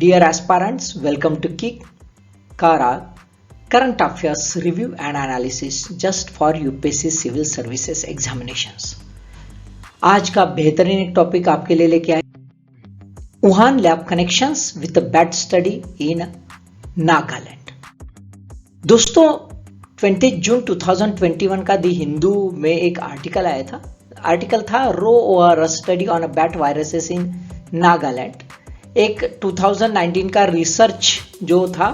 Dear aspirants, welcome to KIK Kara Current Affairs Review and Analysis just for UPSC Civil Services Examinations। आज का बेहतरीन एक topic आपके लिए लेके आए, Wuhan lab connections with the bat study in Nagaland. दोस्तों 20 जून 2021 का दी हिंदू में एक आर्टिकल आया था। आर्टिकल था रो और study on bat viruses in Nagaland. एक 2019 का रिसर्च जो था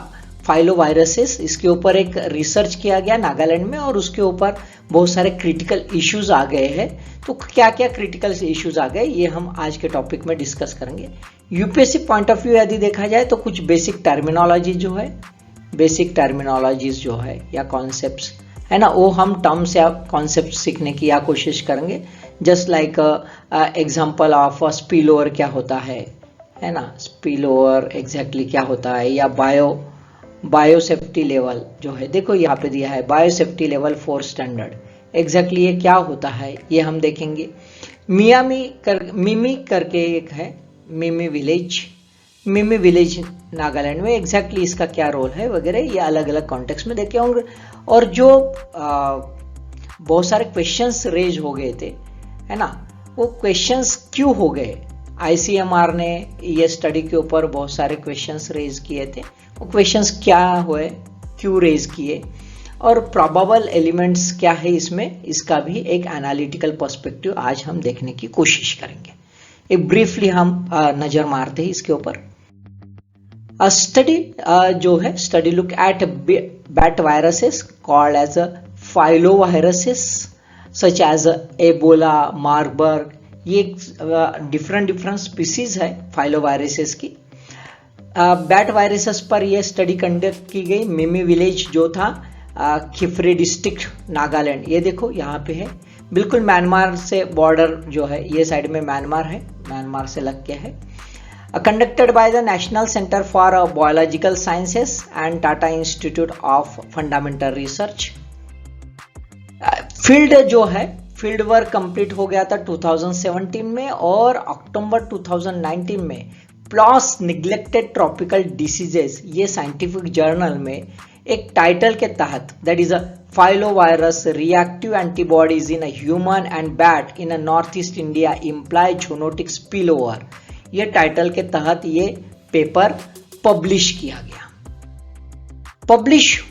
फाइलोवायरसेस, इसके ऊपर एक रिसर्च किया गया नागालैंड में और उसके ऊपर बहुत सारे क्रिटिकल इश्यूज आ गए हैं। तो क्या क्या क्रिटिकल इश्यूज आ गए ये हम आज के टॉपिक में डिस्कस करेंगे। यूपीएससी पॉइंट ऑफ व्यू यदि देखा जाए तो कुछ बेसिक टर्मिनोलॉजीज जो है या कॉन्सेप्ट्स है ना, वो हम टर्म्स या कॉन्सेप्ट सीखने की या कोशिश करेंगे। Just like example of spillover क्या होता है ना, स्पिलओवर एग्जैक्टली क्या होता है, या बायोसेफ्टी लेवल जो है, देखो यहाँ पे दिया है बायोसेफ्टी लेवल 4 स्टैंडर्ड। एग्जैक्टली ये क्या होता है ये हम देखेंगे। मिमी करके एक है, मिमी विलेज नागालैंड में, एग्जैक्टली इसका क्या रोल है वगैरह, ये अलग अलग कॉन्टेक्स्ट में देखे होंगे। और जो बहुत सारे क्वेश्चंस रेज हो गए थे है ना, वो क्वेश्चंस क्यों हो गए, आईसीएमआर ने ये स्टडी के ऊपर बहुत सारे क्वेश्चंस रेज किए थे। वो क्वेश्चंस क्या हुए, क्यों रेज किए, और प्रोबेबल एलिमेंट्स क्या है इसमें, इसका भी एक एनालिटिकल पर्सपेक्टिव आज हम देखने की कोशिश करेंगे। एक ब्रीफली हम नजर मारते हैं इसके ऊपर। स्टडी जो है, study look at bat viruses called as filoviruses such as Ebola, Marburg. ये डिफरेंट स्पीसीज है फाइलोवायरसेस की। बैट वायरसेस पर यह स्टडी कंडक्ट की गई। मिमी विलेज जो था खिफरी डिस्ट्रिक्ट नागालैंड, ये देखो यहाँ पे है, बिल्कुल म्यांमार से बॉर्डर जो है, ये साइड में म्यांमार है, म्यांमार से लग के है। Conducted by the National Centre for Biological Sciences and Tata Institute of Fundamental Research. Field work complete हो गया था 2017 में, और अक्टूबर 2019 में प्लस निग्लेक्टेड ट्रॉपिकल डिसीजेस, ये साइंटिफिक जर्नल में एक टाइटल के तहत, that is a filovirus reactive antibodies in a human and bat in a North East India imply zoonotic spillover, ये टाइटल के तहत ये पेपर पब्लिश किया गया। पब्लिश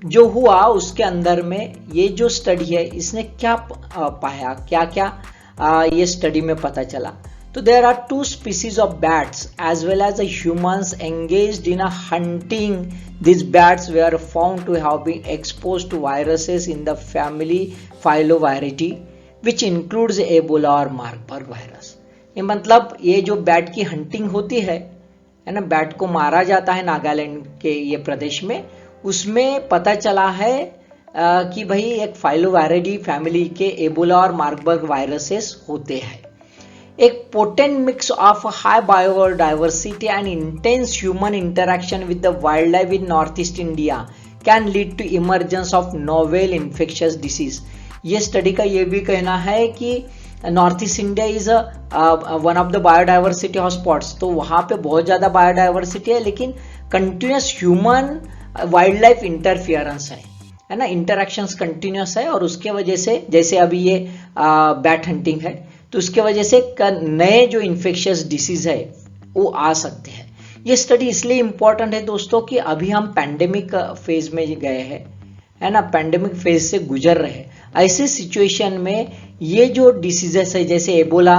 जो हुआ उसके अंदर में ये जो स्टडी है इसने क्या पाया, क्या क्या ये स्टडी में पता चला। तो there are 2 species of bats as well as the humans engaged in a hunting. These bats were found to have been exposed to viruses in the family Filoviridae, which includes Ebola और Marburg virus. ये मतलब ये जो bat की hunting होती है ना, bat को मारा जाता है नागालैंड के ये प्रदेश में, उसमें पता चला है कि भाई एक फाइलोवायरिडी फैमिली के एबोला और मार्बर्ग वायरसेस होते हैं। एक potent mix of high biodiversity and intense human interaction with the wild life in North East India can lead to emergence of novel infectious disease. ये स्टडी का ये भी कहना है कि North East India is one of the biodiversity hotspots, तो वहां पे बहुत ज्यादा बायोडाइवर्सिटी है, लेकिन continuous human wild life interference है ना, इंटरैक्शंस कंटिन्यूस है, और उसके वजह से जैसे अभी ये बैट हंटिंग है तो उसके वजह से नए जो इन्फेक्शियस डिसीज है वो आ सकते हैं। ये स्टडी इसलिए इंपॉर्टेंट है दोस्तों कि अभी हम पैंडेमिक फेज में गए हैं है ना, पैंडेमिक फेज से गुजर रहे हैं। ऐसे सिचुएशन में ये जो डिसीजेस है जैसे एबोला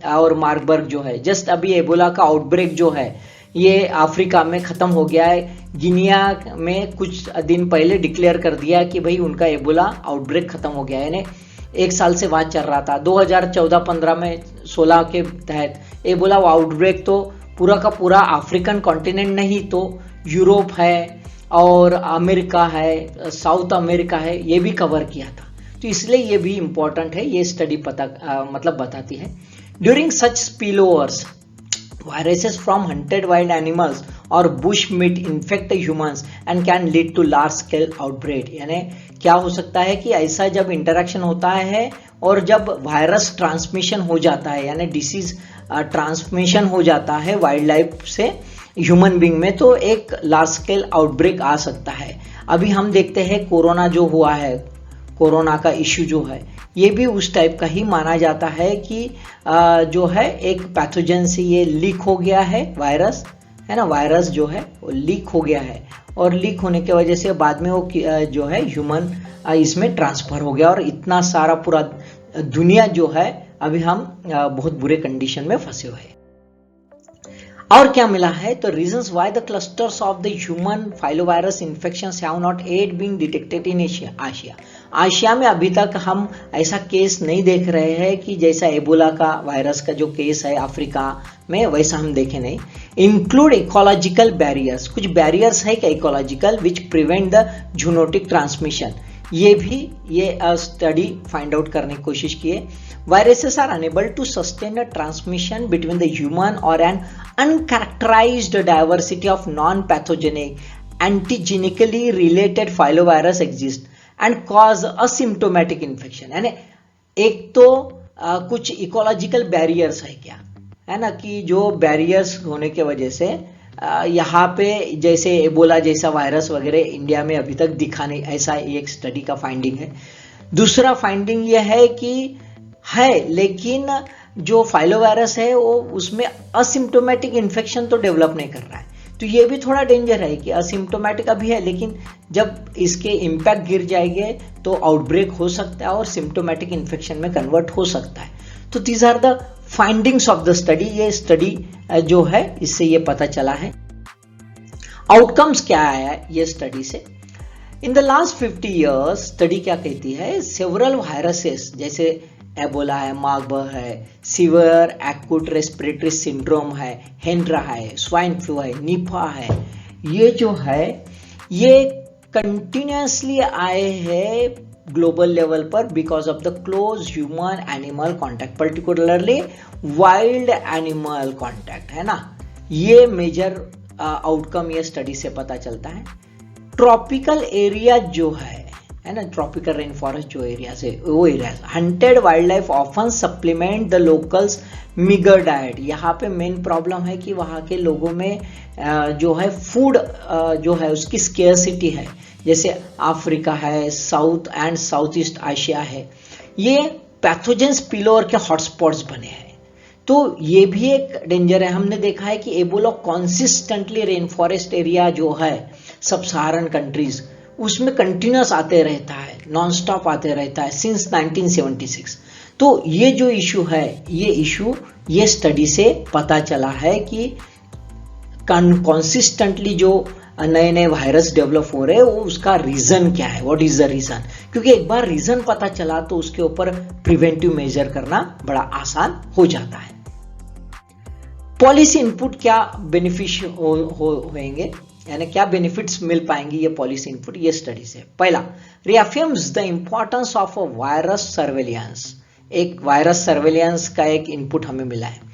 और मार्बर्ग जो है, जस्ट अभी एबोला का आउटब्रेक जो है ये अफ्रीका में खत्म हो गया है। गिनिया में कुछ दिन पहले डिक्लेयर कर दिया कि भाई उनका एबोला आउटब्रेक खत्म हो गया है, यानी 1 साल से वहां चल रहा था। 2014-15 में 16 के तहत एबोला आउटब्रेक तो पूरा का पूरा अफ्रीकन कॉन्टिनेंट नहीं तो यूरोप है और अमेरिका है, साउथ अमेरिका है, ये भी कवर किया था। तो इसलिए ये भी इंपॉर्टेंट है, ये स्टडी मतलब बताती है। During such spillovers viruses from hunted wild animals or bush meat infect humans and can lead to large scale outbreak। यानी क्या हो सकता है कि ऐसा जब इंटरेक्शन होता है और जब वायरस ट्रांसमिशन हो जाता है, यानी डिसीज ट्रांसमिशन हो जाता है वाइल्ड लाइफ से, ह्यूमन बींग में तो एक लार्ज स्केल आउटब्रेक आ सकता है। अभी हम देखते हैं कोरोना जो हुआ है, कोरोना का इश्यू जो है, ये भी उस टाइप का ही माना जाता है कि जो है एक पैथोजन से ये लीक हो गया है, वायरस है ना, वायरस जो है वो लीक हो गया है और लीक होने की वजह से बाद में वो जो है ह्यूमन इसमें ट्रांसफर हो गया और इतना सारा पूरा दुनिया जो है अभी हम बहुत बुरे कंडीशन में फंसे हुए हैं। और क्या मिला है, तो reasons why the clusters of the human filovirus infections have not yet been detected in Asia में अभी तक हम ऐसा केस नहीं देख रहे हैं कि जैसा एबोला का वायरस का जो केस है अफ्रीका में, वैसा हम देखे नहीं। इंक्लूड इकोलॉजिकल बैरियर्स, कुछ बैरियर्स है क्या ecological which prevent the zoonotic transmission, ये भी ये स्टडी फाइंड आउट करने की कोशिश की है। Viruses are unable to sustain a transmission between the human or an uncharacterized diversity of non-pathogenic, antigenically related filovirus exist and cause asymptomatic infection। यानी एक तो कुछ इकोलॉजिकल बैरियर्स है क्या, है ना, कि जो बैरियर्स होने के वजह से यहाँ पे जैसे एबोला जैसा वायरस वगैरह इंडिया में अभी तक दिखा नहीं, ऐसा एक स्टडी का फाइंडिंग है। दूसरा फाइंडिंग यह है कि है लेकिन जो फाइलोवायरस है वो उसमें असिम्प्टोमेटिक इन्फेक्शन तो डेवलप नहीं कर रहा है, तो ये भी थोड़ा डेंजर है कि असिम्प्टोमेटिक अभी है लेकिन जब इसके इम्पैक्ट गिर जाएंगे तो आउटब्रेक हो सकता है और सिम्प्टोमेटिक इन्फेक्शन में कन्वर्ट हो सकता है। तो these are the findings of the study, ये स्टडी जो है इससे ये पता चला है। आउटकम्स क्या आया है ये स्टडी से, in the last 50 years study क्या कहती है, सेवरल वायरसेस जैसे एबोला है, मार्बर्ग है, सीवियर एक्यूट रेस्पिरेटरी सिंड्रोम है, हेंड्रा है, स्वाइन फ्लू है, निपा है, ये जो है ये कंटिन्यूसली आए हैं ग्लोबल लेवल पर because of the close human animal contact, particularly wild animal contact, है ना। ये मेजर आउटकम ये स्टडी से पता चलता है। ट्रॉपिकल एरिया जो है ना, ट्रॉपिकल रेन फॉरेस्ट जो एरियाज है वो areas, hunted wild life often supplement the locals meagre diet. यहाँ पे मेन प्रॉब्लम है कि वहाँ के लोगों में जो है फूड जो है उसकी स्केर्सिटी है, जैसे अफ्रीका है, south and south east Asia है, ये पैथोजन स्पिलओवर के हॉटस्पॉट्स बने हैं, तो ये भी एक डेंजर है। हमने देखा है कि Ebola consistently rain forest area जो है सब सहारन कंट्रीज उसमें कंटिन्यूस आते रहता है, नॉन स्टॉप आते रहता है सिंस 1976। तो ये जो इशू है ये इशू ये स्टडी से पता चला है कि कॉन्सिस्टेंटली जो नए नए वायरस डेवलप हो रहे हैं वो उसका रीजन क्या है, व्हाट इज द रीजन, क्योंकि एक बार रीजन पता चला तो उसके ऊपर प्रिवेंटिव मेजर करना बड़ा आसान हो जाता है। पॉलिसी इनपुट क्या बेनिफिशियल होंगे, यानी क्या बेनिफिट्स मिल पाएंगे ये पॉलिसी इनपुट ये स्टडी से। पहला, reaffirms the importance of a virus surveillance, एक वायरस सर्वेलियंस का एक इनपुट हमें मिला है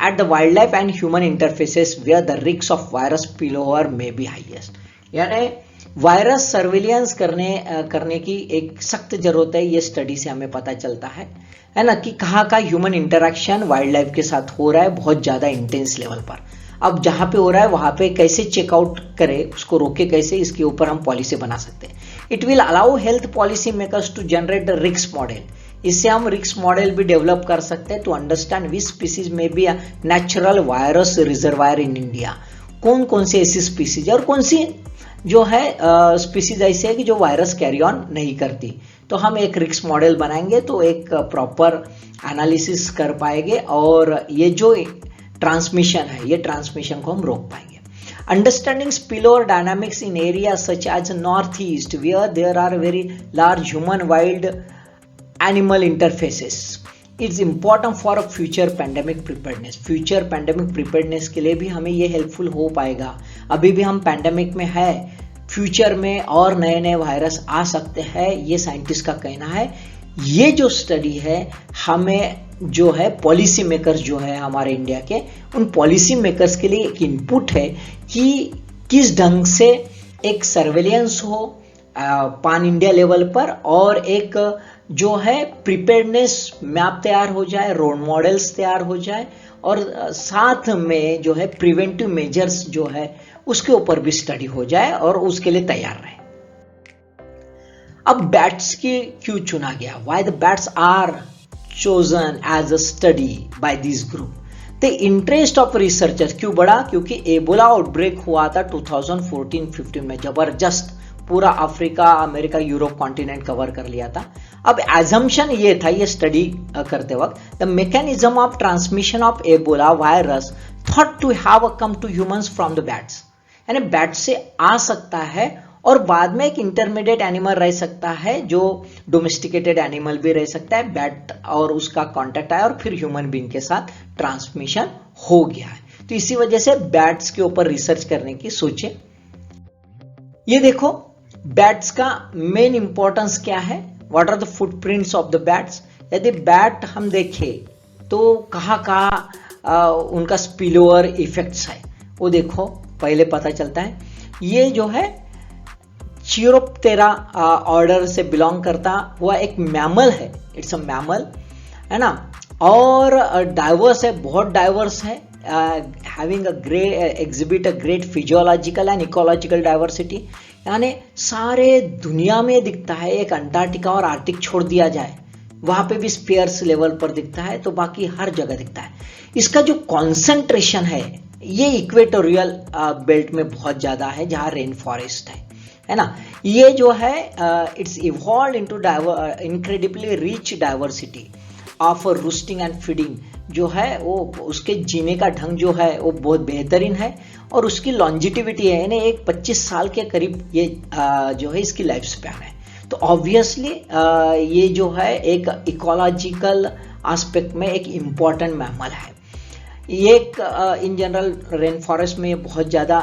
at the wild life and human interfaces where the risk of virus spillover may be highest. यानी वायरस सर्वेलियंस करने की एक सख्त जरूरत है, ये स्टडी से हमें पता चलता है ना, कि कहाँ का ह्यूमन इंटरेक्शन वाइल्ड लाइफ के साथ हो रहा है बहुत ज्यादा इंटेंस लेवल पर। अब जहां पे हो रहा है वहां पे कैसे चेकआउट करें, उसको रोके कैसे, इसके ऊपर हम पॉलिसी बना सकते हैं। It will allow health policy makers to generate the risk model, इससे हम रिस्क मॉडल भी डेवलप कर सकते हैं टू अंडरस्टैंड विच स्पीसीज में be a natural virus reservoir in India, कौन कौन सी ऐसी स्पीसीज और कौन सी जो है स्पीसीज ऐसे है कि जो वायरस कैरी ऑन नहीं करती। तो हम एक रिस्क मॉडल बनाएंगे तो एक प्रॉपर एनालिसिस कर पाएंगे और ये जो ट्रांसमिशन है ये ट्रांसमिशन को हम रोक पाएंगे। Understanding spillover dynamics in area such as North East where there are very large human wild animal interfaces it's important for a future pandemic preparedness. Future pandemic preparedness के लिए भी हमें ये हेल्पफुल हो पाएगा। अभी भी हम पैंडेमिक में है, फ्यूचर में और नए नए वायरस आ सकते हैं, ये साइंटिस्ट का कहना है। ये जो स्टडी है हमें जो है पॉलिसी मेकर्स जो है हमारे इंडिया के, उन पॉलिसी मेकर्स के लिए एक इनपुट है कि किस ढंग से एक सर्वेलियंस हो पान इंडिया लेवल पर और एक जो है प्रिपेयर्डनेस मैप तैयार हो जाए, रोल मॉडल्स तैयार हो जाए और साथ में जो है प्रिवेंटिव मेजर्स जो है उसके ऊपर भी स्टडी हो जाए और उसके लिए तैयार रहे। अब बैट्स की क्यों चुना गया? Why the bats are chosen as a study by this group? The interest of researchers क्यों बढ़ा? क्योंकि एबोला आउटब्रेक हुआ था 2014-15 में, जबरदस्त पूरा Africa, America, Europe continent cover कर लिया था। अब एजम्पशन ये था, ये स्टडी करते वक्त, the mechanism of transmission of Ebola virus thought to have come to humans from the bats, यानी बैट से आ सकता है और बाद में एक इंटरमीडिएट एनिमल रह सकता है जो डोमेस्टिकेटेड एनिमल भी रह सकता है, बैट और उसका कांटेक्ट आया और फिर ह्यूमन बीइंग के साथ ट्रांसमिशन हो गया है। तो इसी वजह से बैट्स के ऊपर रिसर्च करने की सोचे। ये देखो बैट्स का मेन इंपॉर्टेंस क्या है, what are the footprints of the bats. यदि बैट हम देखें तो कहाँ कहाँ उनका स्पिलओवर इफेक्ट्स है वो देखो पहले पता चलता है। ये जो है चिरोप्टेरा ऑर्डर से बिलोंग करता हुआ एक मैमल है, इट्स अ मैमल, है ना, और डाइवर्स है, बहुत डाइवर्स है, having a great exhibit a great physiological and ecological diversity, यानी सारे दुनिया में दिखता है। एक अंटार्कटिका और आर्टिक छोड़ दिया जाए वहां पे भी स्पेयर्स लेवल पर दिखता है, तो बाकी हर जगह दिखता है। इसका जो कॉन्सेंट्रेशन है ये इक्वेटोरियल बेल्ट में बहुत ज्यादा है जहां रेन फॉरेस्ट है ना। ये जो है it's evolve into incredibly rich diversity of रूस्टिंग and feeding, जो है वो उसके जीने का ढंग जो है वो बहुत बेहतरीन है और उसकी लॉन्जिटिविटी है, यानी एक 25 साल के करीब ये जो है इसकी लाइफ स्पैन है। तो ऑब्वियसली ये जो है एक इकोलॉजिकल एस्पेक्ट में एक इम्पॉर्टेंट मैमल है। ये एक इन जनरल रेन फॉरेस्ट में बहुत ज़्यादा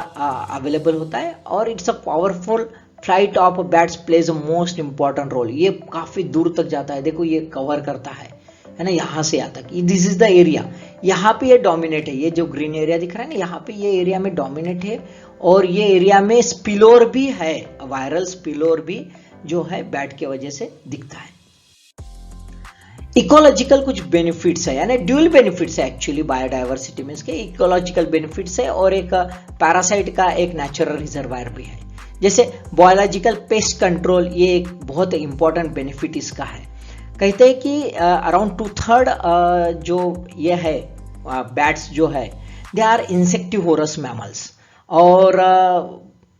अवेलेबल होता है और it's a powerful flight of bats plays a most important role. ये काफ़ी दूर तक जाता है, देखो ये कवर करता है ना, यहाँ से यहाँ तक, दिस इज द एरिया, यहाँ पे ये डोमिनेट है, ये जो ग्रीन एरिया दिख रहा है ना यहाँ पे ये एरिया में डोमिनेट है और ये एरिया में स्पिलोर भी है, वायरल स्पिलोर भी जो है बैट के वजह से दिखता है। इकोलॉजिकल कुछ बेनिफिट्स है, यानी ड्यूअल बेनिफिट्स है एक्चुअली बायोडाइवर्सिटी में, इसके इकोलॉजिकल बेनिफिट्स है और एक पैरासाइट का एक नेचुरल रिजर्वायर भी है। जैसे बायोलॉजिकल पेस्ट कंट्रोल, ये एक बहुत इंपॉर्टेंट बेनिफिट इसका है। कहते हैं कि अराउंड 2/3 जो ये है बैट्स जो है दे आर इंसेक्टिवोरस मैमल्स, और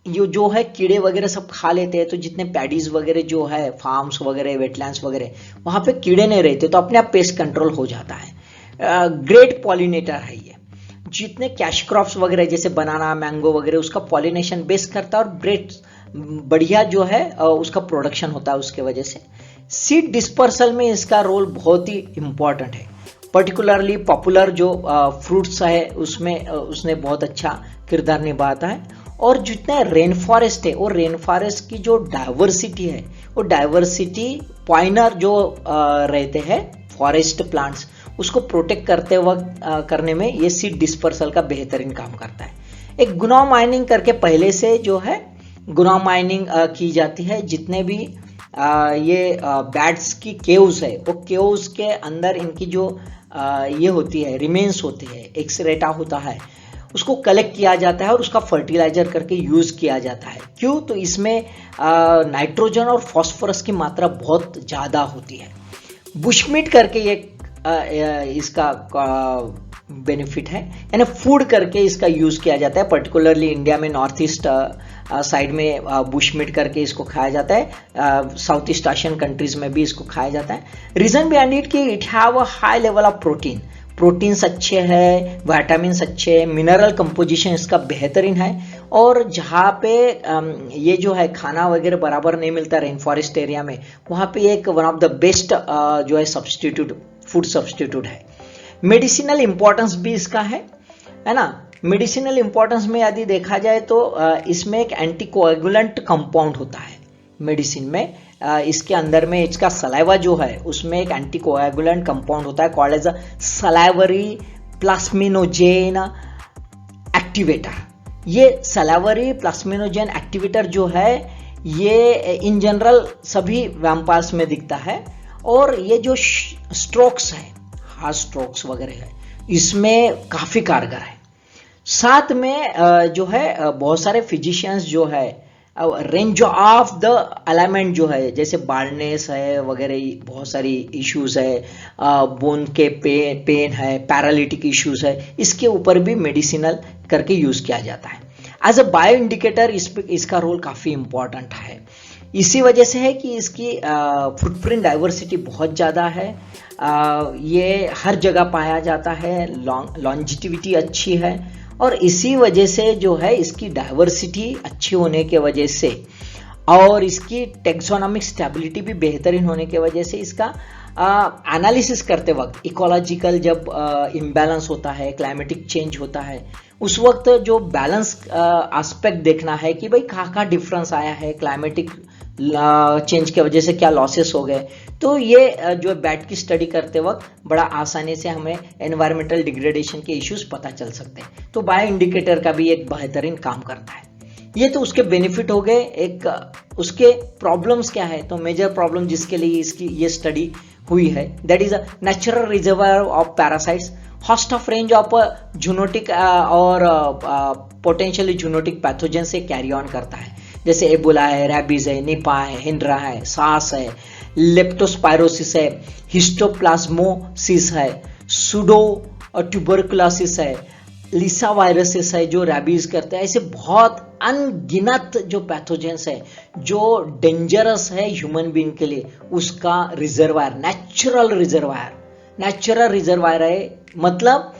ये जो है कीड़े वगैरह सब खा लेते हैं, तो जितने पैडीज वगैरह जो है फार्म्स वगैरह वेटलैंड्स वगैरह वहाँ पे कीड़े नहीं रहते, तो अपने आप पेस्ट कंट्रोल हो जाता है। ग्रेट पॉलिनेटर है ये, जितने कैश क्रॉप्स वगैरह जैसे बनाना मैंगो वगैरह उसका पॉलिनेशन बेस करता है और ग्रेट बढ़िया जो है उसका प्रोडक्शन होता है उसके वजह से। सीड डिस्पर्सल में इसका रोल बहुत ही इंपॉर्टेंट है, पर्टिकुलरली पॉपुलर जो फ्रूट्स है उसमें उसने बहुत अच्छा किरदार निभाता है। और जितने रेन फॉरेस्ट है, और रेन फॉरेस्ट की जो डाइवर्सिटी है वो डाइवर्सिटी पॉइनर जो रहते हैं फॉरेस्ट प्लांट्स उसको प्रोटेक्ट करते वक्त करने में ये सीड डिस्पर्सल का बेहतरीन काम करता है। एक गुना माइनिंग करके पहले से जो है गुना माइनिंग की जाती है, जितने भी ये बैट्स की केव्स है वो केव्स के अंदर इनकी जो ये होती है रिमेन्स होती है, एक्सरेटा होता है, उसको कलेक्ट किया जाता है और उसका फर्टिलाइजर करके यूज किया जाता है। क्यों? तो इसमें नाइट्रोजन और फास्फोरस की मात्रा बहुत ज़्यादा होती है। बुशमीट करके एक इसका बेनिफिट है, यानी फूड करके इसका यूज किया जाता है, पर्टिकुलरली इंडिया में नॉर्थ ईस्ट साइड में बुशमीट करके इसको खाया जाता है, साउथ ईस्ट एशियन कंट्रीज में भी इसको खाया जाता है। रीजन बिहाइंड इट कि it have a high level of proteins अच्छे हैं, विटामिन्स अच्छे हैं, मिनरल कंपोजिशन इसका बेहतरीन है। और जहाँ पे ये जो है खाना वगैरह बराबर नहीं मिलता रेन फॉरेस्ट एरिया में, वहाँ पे एक वन ऑफ द बेस्ट जो है सब्सटीट्यूट फूड सब्सटीट्यूट है। मेडिसिनल इंपॉर्टेंस भी इसका है ना। मेडिसिनल इंपॉर्टेंस में यदि देखा जाए तो इसमें एक एंटीकोएगुलेंट कंपाउंड होता है मेडिसिन में, इसके अंदर में इसका सलाइवा जो है उसमें एक एंटीकोएगुलेंट कंपाउंड होता है called as a salivary plasminogen activator. ये सलाइवरी प्लास्मिनोजेन एक्टिवेटर जो है ये इन जनरल सभी वैम्पायर्स में दिखता है, और ये जो स्ट्रोक्स है, हार्ट स्ट्रोक्स वगैरह है, इसमें काफ़ी कारगर है। साथ में जो है बहुत सारे फिजिशियंस जो है रेंज ऑफ द अलाइनमेंट जो है, जैसे बाल्डनेस है वगैरह, बहुत सारी इश्यूज है, बोन के पेन है, पैरालिटिक इश्यूज है, इसके ऊपर भी मेडिसिनल करके यूज किया जाता है। एज अ बायो इंडिकेटर इसका रोल काफ़ी इंपॉर्टेंट है। इसी वजह से है कि इसकी फुटप्रिंट डाइवर्सिटी बहुत ज़्यादा है, ये हर जगह पाया जाता है, लॉन्जिटिविटी अच्छी है, और इसी वजह से जो है इसकी डाइवर्सिटी अच्छी होने के वजह से और इसकी टेक्सोनॉमिक स्टेबिलिटी भी बेहतरीन होने के वजह से इसका एनालिसिस करते वक्त इकोलॉजिकल जब इम्बैलेंस होता है, क्लाइमेटिक चेंज होता है, उस वक्त जो बैलेंस एस्पेक्ट देखना है कि भाई कहाँ डिफरेंस आया है, क्लाइमेटिक चेंज की वजह से क्या लॉसेस हो गए, तो ये जो बैट की स्टडी करते वक्त बड़ा आसानी से हमें एनवायरमेंटल डिग्रेडेशन के इश्यूज पता चल सकते हैं। तो बायो इंडिकेटर का भी एक बेहतरीन काम करता है। ये तो उसके बेनिफिट हो गए। एक उसके प्रॉब्लम्स क्या है, तो मेजर प्रॉब्लम जिसके लिए इसकी ये स्टडी हुई है, that is a natural reservoir of parasites, host of range of zoonotic और पोटेंशियली जूनोटिक पैथोजन से कैरी ऑन करता है, जैसे एबोला है, रैबीज है, निपा है, हिंड्रा है, सास है, लेप्टोस्पायरोसिस है, हिस्टोप्लाज्मोसिस है, सूडो ट्यूबरकुलोसिस है, लिसा वायरसेस है जो रैबीज करते हैं। ऐसे बहुत अनगिनत जो पैथोजेंस है जो डेंजरस है ह्यूमन बीइंग के लिए, उसका रिजर्वायर नेचुरल रिजर्वायर है। मतलब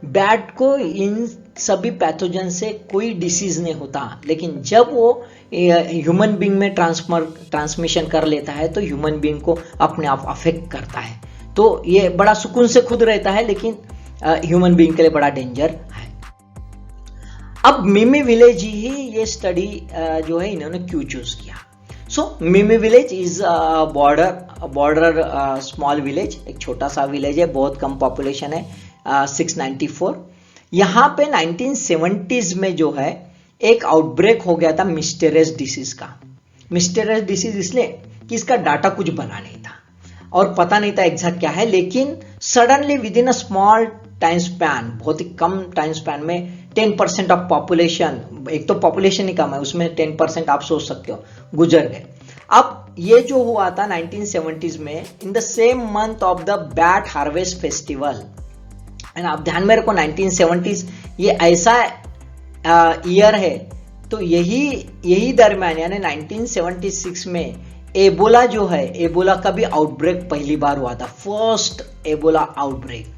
बैट को इन सभी पैथोजन से कोई डिसीज नहीं होता, लेकिन जब वो ह्यूमन बीइंग में ट्रांसमिशन कर लेता है तो ह्यूमन बीइंग को अपने आप अफेक्ट करता है। तो ये बड़ा सुकून से खुद रहता है, लेकिन ह्यूमन बीइंग के लिए बड़ा डेंजर है। अब मिमी विलेज ही ये स्टडी जो है इन्होंने क्यों चूज किया। सो मिमी village is border small village, एक छोटा सा विलेज है, बहुत कम पॉपुलेशन है, 694। यहाँ पे 1970s में जो है एक आउटब्रेक हो गया था मिस्टीरियस डिसीज का। मिस्टीरियस डिसीज इसलिए कि इसका डाटा कुछ बना नहीं था और पता नहीं था एग्जैक्ट क्या है, लेकिन suddenly with in a small time span, बहुत ही कम टाइम स्पैन में 10% ऑफ पॉपुलेशन, एक तो पॉपुलेशन ही कम है उसमें 10% आप सोच सकते हो गुजर गए। अब ये जो हुआ था 1970s में, in the same month of the bat harvest festival, and आप ध्यान में रखो 1970s ये ऐसा ईयर है, तो यही दरम्यान यानी 1976 में एबोला जो है, एबोला का भी आउटब्रेक पहली बार हुआ था, फर्स्ट एबोला आउटब्रेक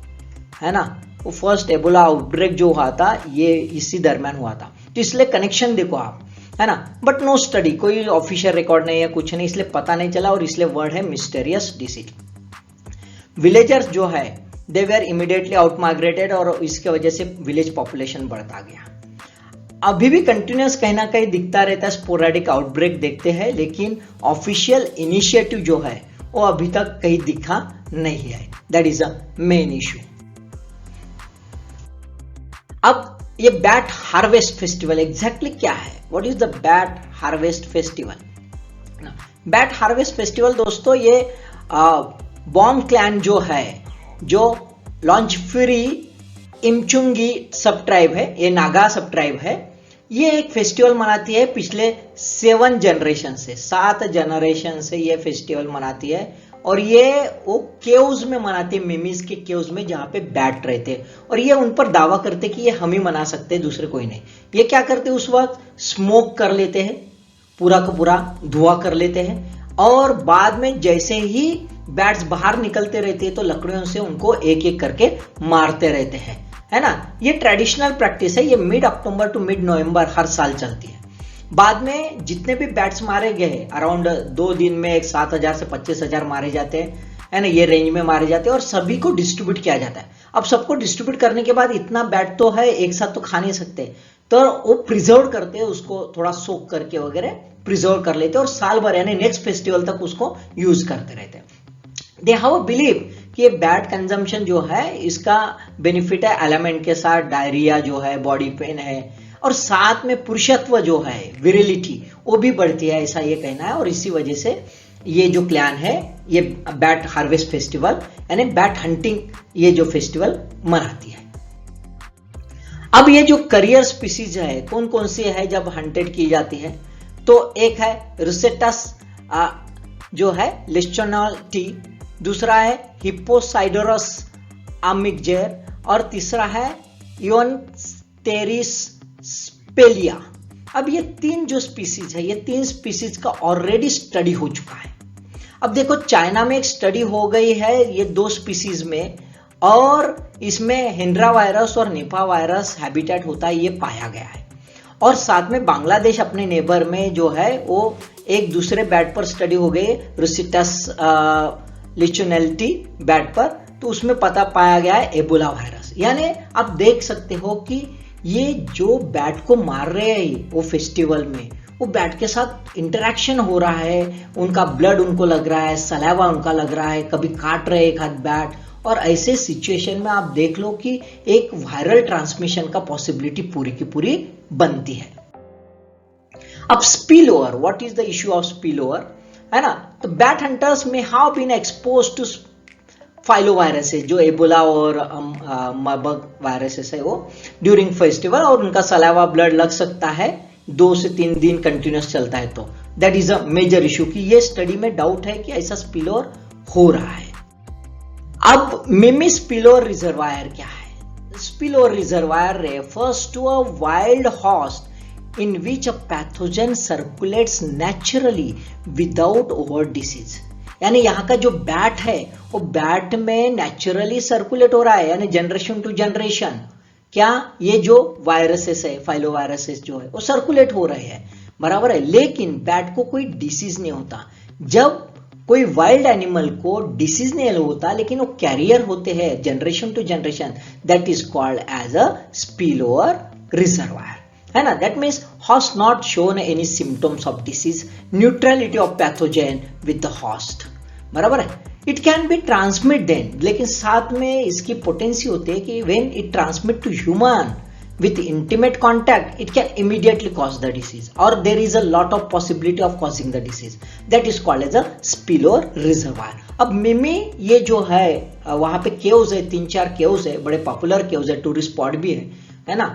है ना। वो फर्स्ट एबोला आउटब्रेक जो हुआ था ये इसी दरम्यान हुआ था, तो इसलिए कनेक्शन देखो आप, है ना। बट नो स्टडी, कोई ऑफिशियल रिकॉर्ड नहीं है, कुछ नहीं, इसलिए पता नहीं चला और इसलिए वर्ड है मिस्टीरियस डिसीज। विलेजर्स जो है they were immediately out migrated और इसके वजह से विलेज पॉपुलेशन बढ़ता गया। अभी भी कंटिन्यूस कहीं ना कहीं दिखता रहता है, स्पोरेडिक आउटब्रेक देखते हैं, लेकिन ऑफिशियल इनिशिएटिव जो है वो अभी तक कहीं दिखा नहीं है। That is a main issue. अब ये बैट हार्वेस्ट फेस्टिवल एग्जैक्टली क्या है, what is the bat harvest festival. Bat harvest festival दोस्तों ये बॉम्ब क्लैन जो है, जो लॉन्चफिरी इमचुंगी सब ट्राइब है, ये नागा सब ट्राइब है, ये एक फेस्टिवल मनाती है पिछले 7 जनरेशन से ये फेस्टिवल मनाती है। और ये वो केव्स में मनाते हैं, मिमीज के केव्स में जहां पे बैट रहते हैं, और ये उन पर दावा करते कि ये हम ही मना सकते हैं, दूसरे कोई नहीं। ये क्या करते हैं, उस वक्त स्मोक कर लेते हैं, पूरा का पूरा धुआं कर लेते हैं, और बाद में जैसे ही बैट्स बाहर निकलते रहते हैं तो लकड़ियों से उनको एक एक करके मारते रहते हैं, है ना। ये ट्रेडिशनल प्रैक्टिस है, ये mid October to mid November हर साल चलती है। बाद में जितने भी बैट्स मारे गए अराउंड 2 दिन में 7,000 से 25,000 मारे जाते हैं, है ना, ये रेंज में मारे जाते हैं और सभी को डिस्ट्रीब्यूट किया जाता है। अब सबको डिस्ट्रीब्यूट करने के बाद इतना बैट तो है, एक साथ तो खा नहीं सकते, तो वो प्रिजर्व करते हैं, उसको थोड़ा सोक करके वगैरह प्रिजर्व कर लेते हैं और साल भर यानी नेक्स्ट फेस्टिवल तक उसको यूज करते रहते हैं। दे हैव अ बिलीव कि ये बैट कंजम्पशन जो है इसका बेनिफिट है एलिमेंट के साथ, डायरिया जो है, बॉडी पेन है, और साथ में पुरुषत्व जो है, विरिलिटी, वो भी बढ़ती है, ऐसा ये कहना है। और इसी वजह से ये जो क्लैन है ये बैट हार्वेस्ट फेस्टिवल यानी बैट हंटिंग ये जो फेस्टिवल मनाती है। अब ये जो करियर स्पीसीज है कौन कौन सी है जब हंटेड की जाती है, तो एक है रुसेटस जो है लिस्टोनाल्टी, दूसरा है हिप्पोसाइडोरस आमिगजेर और तीसरा है इयोन्टेरिस स्पेलिया। अब ये तीन जो स्पीसीज है, ये तीन स्पीसीज का ऑलरेडी स्टडी हो चुका है। अब देखो चाइना में एक स्टडी हो गई है ये दो स्पीसीज में, और इसमें हेंड्रा वायरस और निपा वायरस हैबिटेट होता है ये पाया गया है। और साथ में बांग्लादेश अपने नेबर में जो है वो एक दूसरे बैट पर स्टडी हो गई रुसिटस लिस्टोनाल्टी बैट पर, तो उसमें पता पाया गया है एबोला वायरस। यानी आप देख सकते हो कि ये जो बैट को मार रहे हैं वो फेस्टिवल में, वो बैट के साथ इंटरेक्शन हो रहा है, उनका ब्लड उनको लग रहा है, सलाइवा उनका लग रहा है, कभी काट रहे एक हाथ बैट, और ऐसे सिचुएशन में आप देख लो कि एक वायरल ट्रांसमिशन का पॉसिबिलिटी पूरी की पूरी बनती है। अब spill over, what is the issue of spill over, है ना। तो बैट हंटर्स में हैव बीन एक्सपोज्ड टू फाइलोवायरसेस जो एबोला और मरबर्ग वायरसेस है वो ड्यूरिंग फेस्टिवल, और उनका सलाइवा ब्लड लग सकता है 2 से 3 दिन कंटिन्यूस चलता है, तो that is a major issue कि ये स्टडी में डाउट है कि ऐसा स्पिल ओवर हो रहा है। अब मिमी स्पिलओवर रिजर्वायर क्या है? Spillover reservoir refers to a wild host in which a pathogen circulates naturally without over disease. यानी यहाँ का जो बैट है वो बैट में नेचुरली सर्कुलेट हो रहा है, यानी जनरेशन टू जनरेशन क्या ये जो वायरसेस है फाइलोवायरसेस जो है वो सर्कुलेट हो रहे हैं, बराबर है, लेकिन बैट को कोई डिसीज नहीं होता। जब कोई वाइल्ड एनिमल को डिसीज नहीं होता लेकिन वो कैरियर होते हैं generation to generation, that is called as a spillover reservoir, है ना। That means host not shown any symptoms of disease, neutrality of pathogen with the host, बराबर है। It can be transmit then, लेकिन साथ में इसकी पोटेंसी होती है कि when it transmit to human with intimate contact it can immediately cause the disease, or there is a lot of possibility of causing the disease, that is called as a spillover reservoir. अब मिमी ये जो है वहां पे caves है, 3-4 caves है, बड़े पॉपुलर केव्स है, टूरिस्ट स्पॉट भी है ना।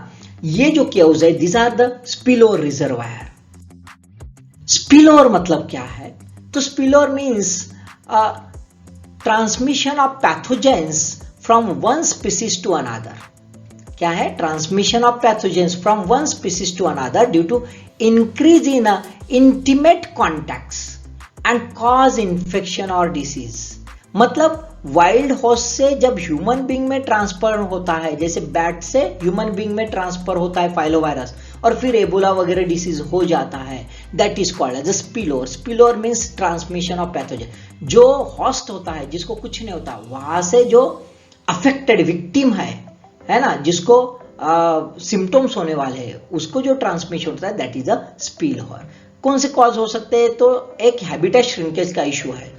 ये जो केव्स है these are the spillover reservoir. spillover मतलब क्या है? तो spillover means transmission of pathogens from one species to another. क्या है? Transmission of pathogens from one species to another due to increase in intimate contacts and cause infection और disease. मतलब wild host से जब ह्यूमन बीइंग में transfer होता है, जैसे बैट से ह्यूमन बीइंग में ट्रांसफर होता है फाइलोवायरस, और फिर एबोला वगैरह डिसीज हो जाता है, that is called as a spillover. Spillover means transmission of pathogen. जो होस्ट होता है जिसको कुछ नहीं होता, वहां से जो अफेक्टेड विक्टिम है ना, जिसको सिम्टम्स होने वाले हैं, उसको जो ट्रांसमिशन होता है दैट इज अ स्पिलओवर। कौन से कॉज हो सकते हैं? तो एक हैबिटेट श्रिंकेज का इशू है।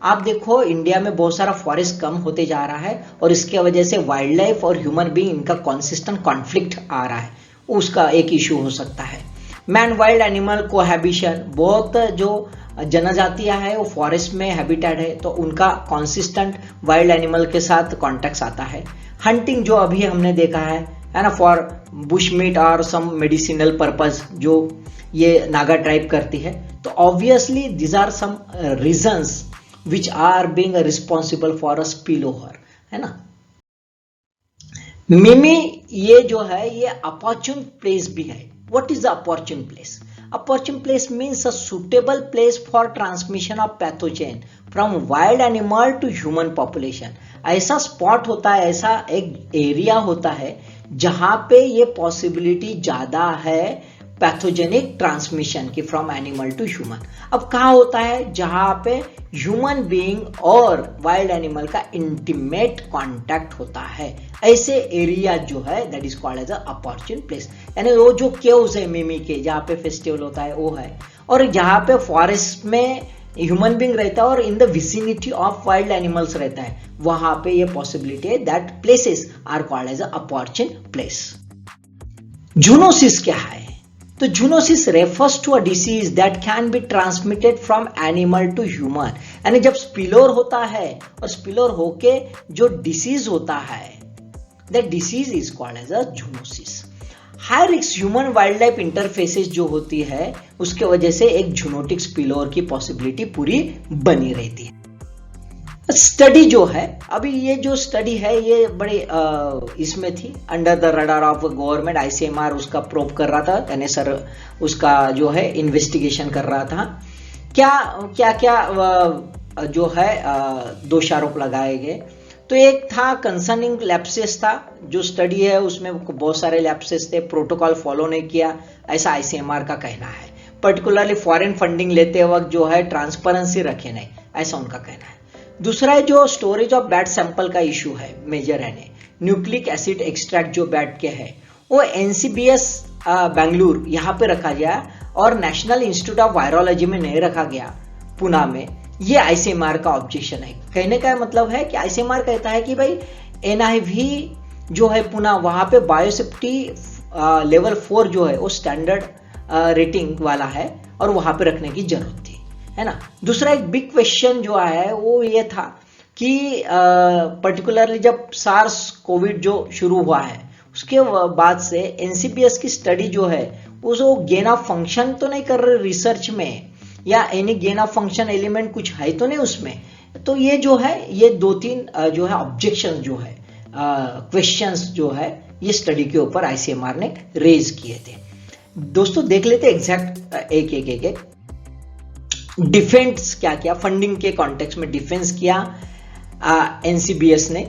आप देखो इंडिया में बहुत सारा फॉरेस्ट कम होते जा रहा है, और इसके वजह से वाइल्ड लाइफ और ह्यूमन बीइंग इनका कॉन्सिस्टेंट कॉन्फ्लिक्ट आ रहा है, उसका एक इशू हो सकता है। मैन वाइल्ड एनिमल कोहैबिशन, बहुत जो जनजातियां है वो फॉरेस्ट में हैबिटेट है, तो उनका कॉन्सिस्टेंट वाइल्ड एनिमल के साथ कॉन्टेक्ट आता है। हंटिंग जो अभी हमने देखा है ना, फॉर बुश मीट और सम मेडिसिनल पर्पज जो ये नागा ट्राइब करती है, तो obviously this are some reasons which are being responsible for a spillover, है ना। मिमी ये जो है ये अपॉर्चुन प्लेस भी है। What is the opportune place? Opportune place means a suitable place for transmission of pathogen from wild animal to human population. ऐसा स्पॉट होता है, ऐसा एक एरिया होता है जहां पे ये पॉसिबिलिटी ज्यादा है पैथोजेनिक ट्रांसमिशन की फ्रॉम एनिमल टू ह्यूमन। अब कहाँ होता है? जहां पे ह्यूमन बीइंग और वाइल्ड एनिमल का इंटीमेट कांटेक्ट होता है, ऐसे एरिया जो है that is called as a opportune place. यानी वो जो केव्स है मिमी के जहाँ पे फेस्टिवल होता है वो है, और जहाँ पे फॉरेस्ट में ह्यूमन बीइंग रहता है और in the vicinity of wild animals रहता है, वहां पे ये पॉसिबिलिटी है that places are called as a opportune place. Zoonosis क्या है? तो zoonosis refers to a disease that can be transmitted from animal to human. यानी जब स्पिलओवर होता है और स्पिलओवर होके जो डिसीज होता है that disease is called as a zoonosis. High risk human wild life interfaces जो होती है उसके वजह से एक जूनोटिक स्पिलओवर की पॉसिबिलिटी पूरी बनी रहती है। स्टडी जो है, अभी ये जो स्टडी है ये बड़े इसमें थी, under the radar of government, ICMR उसका प्रोब कर रहा था, यानी सर उसका जो है इन्वेस्टिगेशन कर रहा था। क्या क्या जो है दोषारोप लगाए गए। तो एक था कंसर्निंग लैप्सेस था, जो स्टडी है उसमें बहुत सारे लैप्सेस थे, प्रोटोकॉल फॉलो नहीं किया, ऐसा आईसीएमआर का कहना है। पर्टिकुलरली फॉरेन फंडिंग लेते वक्त जो है ट्रांसपेरेंसी रखे नहीं, ऐसा उनका कहना है। दूसरा है जो स्टोरेज ऑफ बैट सैंपल का इशू है, मेजर है, न्यूक्लिक एसिड एक्सट्रैक्ट जो बैट के है वो एनसीबीएस बेंगलुरु यहाँ पे रखा गया और नेशनल इंस्टीट्यूट ऑफ वायरोलॉजी में नहीं रखा गया पुणे में। ये आईसीएमआर का ऑब्जेक्शन है। कहने का मतलब है कि आईसीएमआर कहता है कि भाई एनआईवी जो है पुणे, वहां पे बायोसेफ्टी लेवल 4 जो है वो स्टैंडर्ड रेटिंग वाला है और वहां पे रखने की जरूरत थी, है ना। दूसरा एक बिग क्वेश्चन जो है वो ये था कि पर्टिकुलरली जब सार्स कोविड जो शुरू हुआ है उसके बाद से एनसीबीएस की स्टडी जो है वो गेन ऑफ फंक्शन तो नहीं कर रहे रिसर्च में, या any gain of function element कुछ है तो नहीं उसमें। तो ये जो है ये 2-3 जो है ऑब्जेक्शन जो है क्वेश्चंस जो है ये स्टडी के ऊपर आईसीएमआर ने रेज किए थे। दोस्तों देख लेते एग्जैक्ट एक डिफेंस क्या किया, फंडिंग के कॉन्टेक्स्ट में डिफेंस किया एनसीबीएस ने।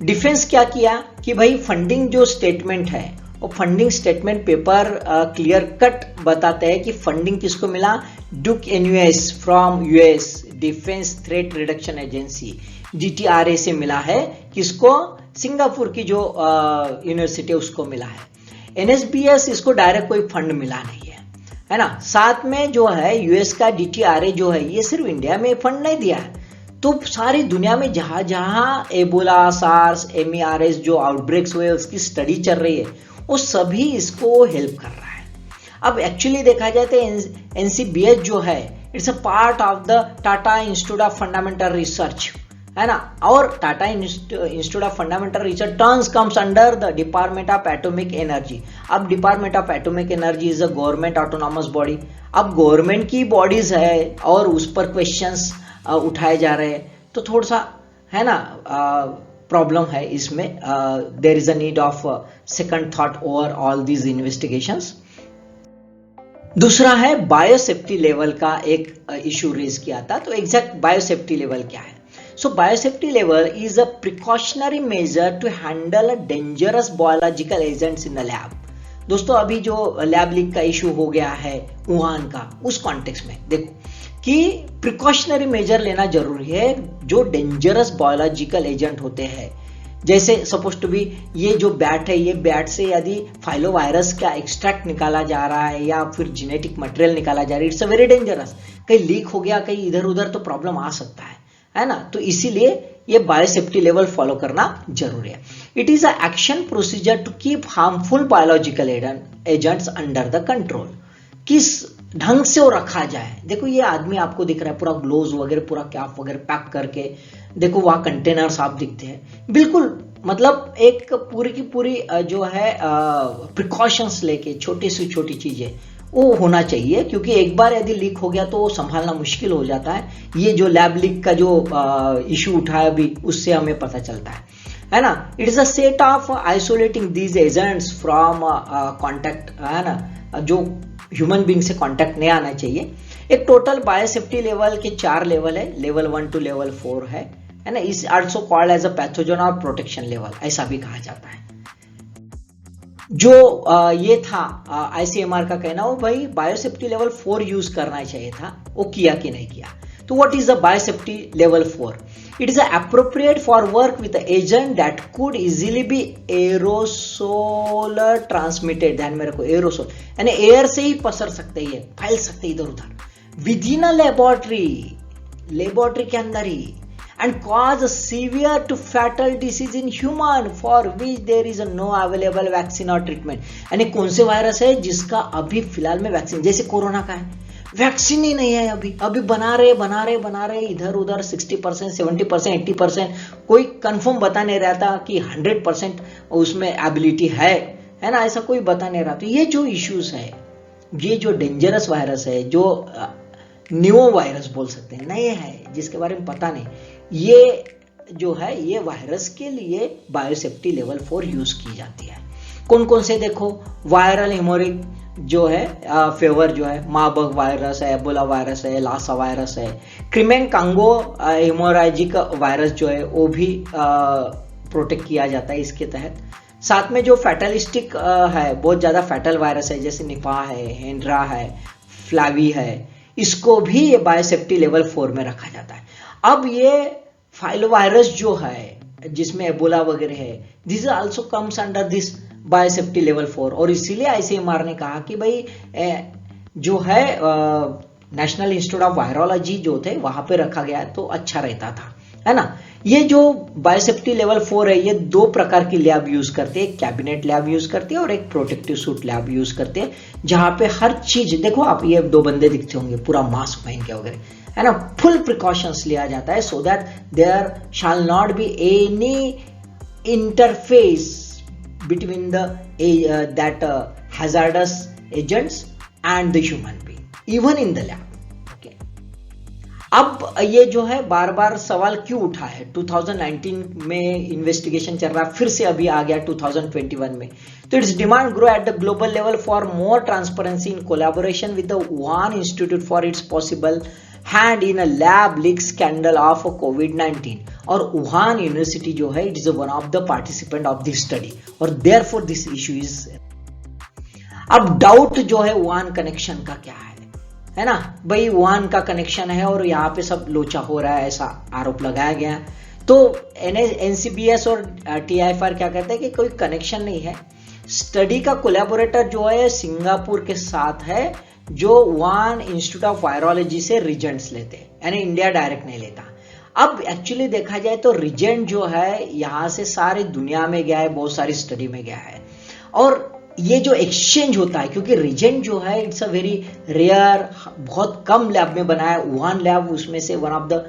डिफेंस क्या किया कि भाई फंडिंग जो स्टेटमेंट है वो funding statement paper clear cut बताते हैं कि फंडिंग किसको मिला, Duke NUS from US Defense threat reduction Agency DTRA से मिला है, किसको, सिंगापुर की जो यूनिवर्सिटी उसको मिला है। एनएसबीएस इसको डायरेक्ट कोई फंड मिला नहीं है ना। साथ में जो है यूएस का डीटीआरए जो है ये सिर्फ इंडिया में फंड नहीं दिया है, तो सारी दुनिया में जहां जहां एबोला, सार्स, एमईआरएस जो आउटब्रेक्स हुए उसकी स्टडी चल रही है वो सभी इसको हेल्प कर रहा है। अब एक्चुअली देखा जाए तो एनसीबीएस जो है it's a part of the Tata Institute of Fundamental Research, है ना। और Tata Institute of Fundamental Research terms comes under the Department of atomic Energy. अब Department of atomic Energy is a government autonomous body. अब government की bodies है और उस पर क्वेश्चंस उठाए जा रहे हैं, तो थोड़ा सा है ना प्रॉब्लम है इसमें। There is a need of second thought over all these investigations. दूसरा है बायोसेफ्टी लेवल का एक इशू रेज किया था। तो एग्जैक्ट बायोसेफ्टी लेवल क्या है? So biosafety level is a precautionary measure to handle dangerous biological agents in the lab. दोस्तों अभी जो लैब लीक का इशू हो गया है वुहान का, उस कॉन्टेक्स्ट में देखो कि प्रिकॉशनरी मेजर लेना जरूरी है। जो डेंजरस बायोलॉजिकल एजेंट होते हैं, जैसे सपोज टू बी ये जो बैट है, ये बैट से यदि फाइलोवायरस का एक्सट्रैक्ट निकाला जा रहा है या फिर जेनेटिक मटेरियल निकाला जा रहा है, इट्स अ वेरी डेंजरस। कहीं लीक हो गया, कहीं इधर उधर, तो प्रॉब्लम आ सकता है ना। तो इसीलिए ये बायोसेफ्टी लेवल फॉलो करना जरूरी है। It is a action procedure to keep harmful biological agents under the control. किस ढंग से वो रखा जाए। देखो ये आदमी आपको दिख रहा है पूरा ग्लोव्स वगैरह, पूरा कैप वगैरह पैक करके, देखो वहां कंटेनर्स आप दिखते हैं, बिल्कुल मतलब एक पूरी की पूरी जो है प्रिकॉशंस लेके छोटी से छोटी चीजें वो होना चाहिए, क्योंकि एक बार यदि लीक हो गया तो संभालना मुश्किल हो जाता है। ये जो लैब लीक का जो इशू उठाया अभी, उससे हमें पता चलता है ना। It is a set of isolating these agents from contact, है ना, जो ह्यूमन बीइंग से कॉन्टैक्ट नहीं आना चाहिए। एक टोटल बायोसेफ्टी लेवल के 4 लेवल है, लेवल 1 to लेवल 4 है ना। Is also called as a pathogen और प्रोटेक्शन लेवल, ऐसा भी कहा जाता है। जो ये था आईसीएमआर का कहना, वो भाई बायोसेफ्टी लेवल 4 यूज करना चाहिए था, वो किया कि नहीं किया। तो what is the biosafety level 4? It is appropriate for work with agent that could easily B aerosol transmitted. ध्यान में रखो, एरोसोल यानी एयर से ही पसर सकते हैं, फैल सकते इधर उधर विद इन अ लेबोरेटरी के अंदर ही, and cause a severe to fatal disease in human for which there is no available vaccine or treatment। यानी कौन से वायरस है जिसका अभी फिलहाल में वैक्सीन, जैसे कोरोना का है, वैक्सीन ही नहीं है अभी बना रहे इधर उधर 60%, 70%, 80%, कोई कंफर्म बता नहीं रहा था कि 100% उसमें एबिलिटी है ना, ऐसा कोई बता नहीं रहा। तो ये जो इश्यूज है, ये जो डेंजरस वायरस है, जो न्यू वायरस बोल सकते हैं, नए है जिसके बारे में पता नहीं, ये जो है ये वायरस के लिए बायोसेफ्टी लेवल 4 यूज की जाती है। कौन कौन से देखो, वायरल हेमोरिक जो है फेवर जो है, मार्बर्ग वायरस है, एबोला वायरस है, लासा वायरस है, क्रिमेन कांगो हेमोराजिक वायरस जो है वो भी प्रोटेक्ट किया जाता है इसके तहत। साथ में जो फैटलिस्टिक है, बहुत ज्यादा फैटल वायरस है, जैसे निपा है, हेंड्रा है, फ्लावी है, इसको भी ये बायोसेफ्टी लेवल 4 में रखा जाता है। अब ये फाइलोवायरस जो है जिसमें एबोला वगैरह है, this also comes under this biosafety level 4। और इसीलिए आईसीएमआर ने कहा कि भाई जो है नेशनल इंस्टीट्यूट ऑफ वायरोलॉजी जो थे वहां पे रखा गया तो अच्छा रहता था, है ना। ये जो बायोसेफ्टी लेवल 4 है, ये दो प्रकार की लैब यूज करते हैं, एक कैबिनेट लैब यूज करती है और एक प्रोटेक्टिव सूट लैब यूज करते हैं, जहां पे हर चीज, देखो आप ये दो बंदे दिखते होंगे पूरा मास्क पहन के वगैरह, है ना, फुल प्रिकॉशंस लिया जाता है so that there shall not be any interface between the that hazardous agents and the human being even in the lab, okay। अब ये जो है बार बार सवाल क्यों उठा है, 2019 में इन्वेस्टिगेशन चल रहा है, फिर से अभी आ गया 2021 में। तो it's demand grow at the global level for more transparency in collaboration with the Wuhan Institute for its possible hand in a lab leak scandal of कोविड-19। और वुहान यूनिवर्सिटी जो है it is one of the participant of this study और therefore this issue is. अब doubt जो है Wuhan connection का क्या है ना, भाई वुहान का कनेक्शन है और यहाँ पे सब लोचा हो रहा है, ऐसा आरोप लगाया गया है। तो एनसीबीएस और टीआईएफआर क्या कहते हैं कि कोई कनेक्शन नहीं है। स्टडी का कोलैबोरेटर जो है सिंगापुर के साथ है, जो वुहान इंस्टीट्यूट ऑफ वायरोलॉजी से रिजेंट्स लेते हैं, यानी इंडिया डायरेक्ट नहीं लेता। अब एक्चुअली देखा जाए तो रिजेंट जो है यहाँ से सारी दुनिया में गया है, बहुत सारी स्टडी में गया है, और ये जो एक्सचेंज होता है, क्योंकि रिजेंट जो है इट्स अ वेरी रेयर, बहुत कम लैब में बना है, वुहान लैब उसमें से one of the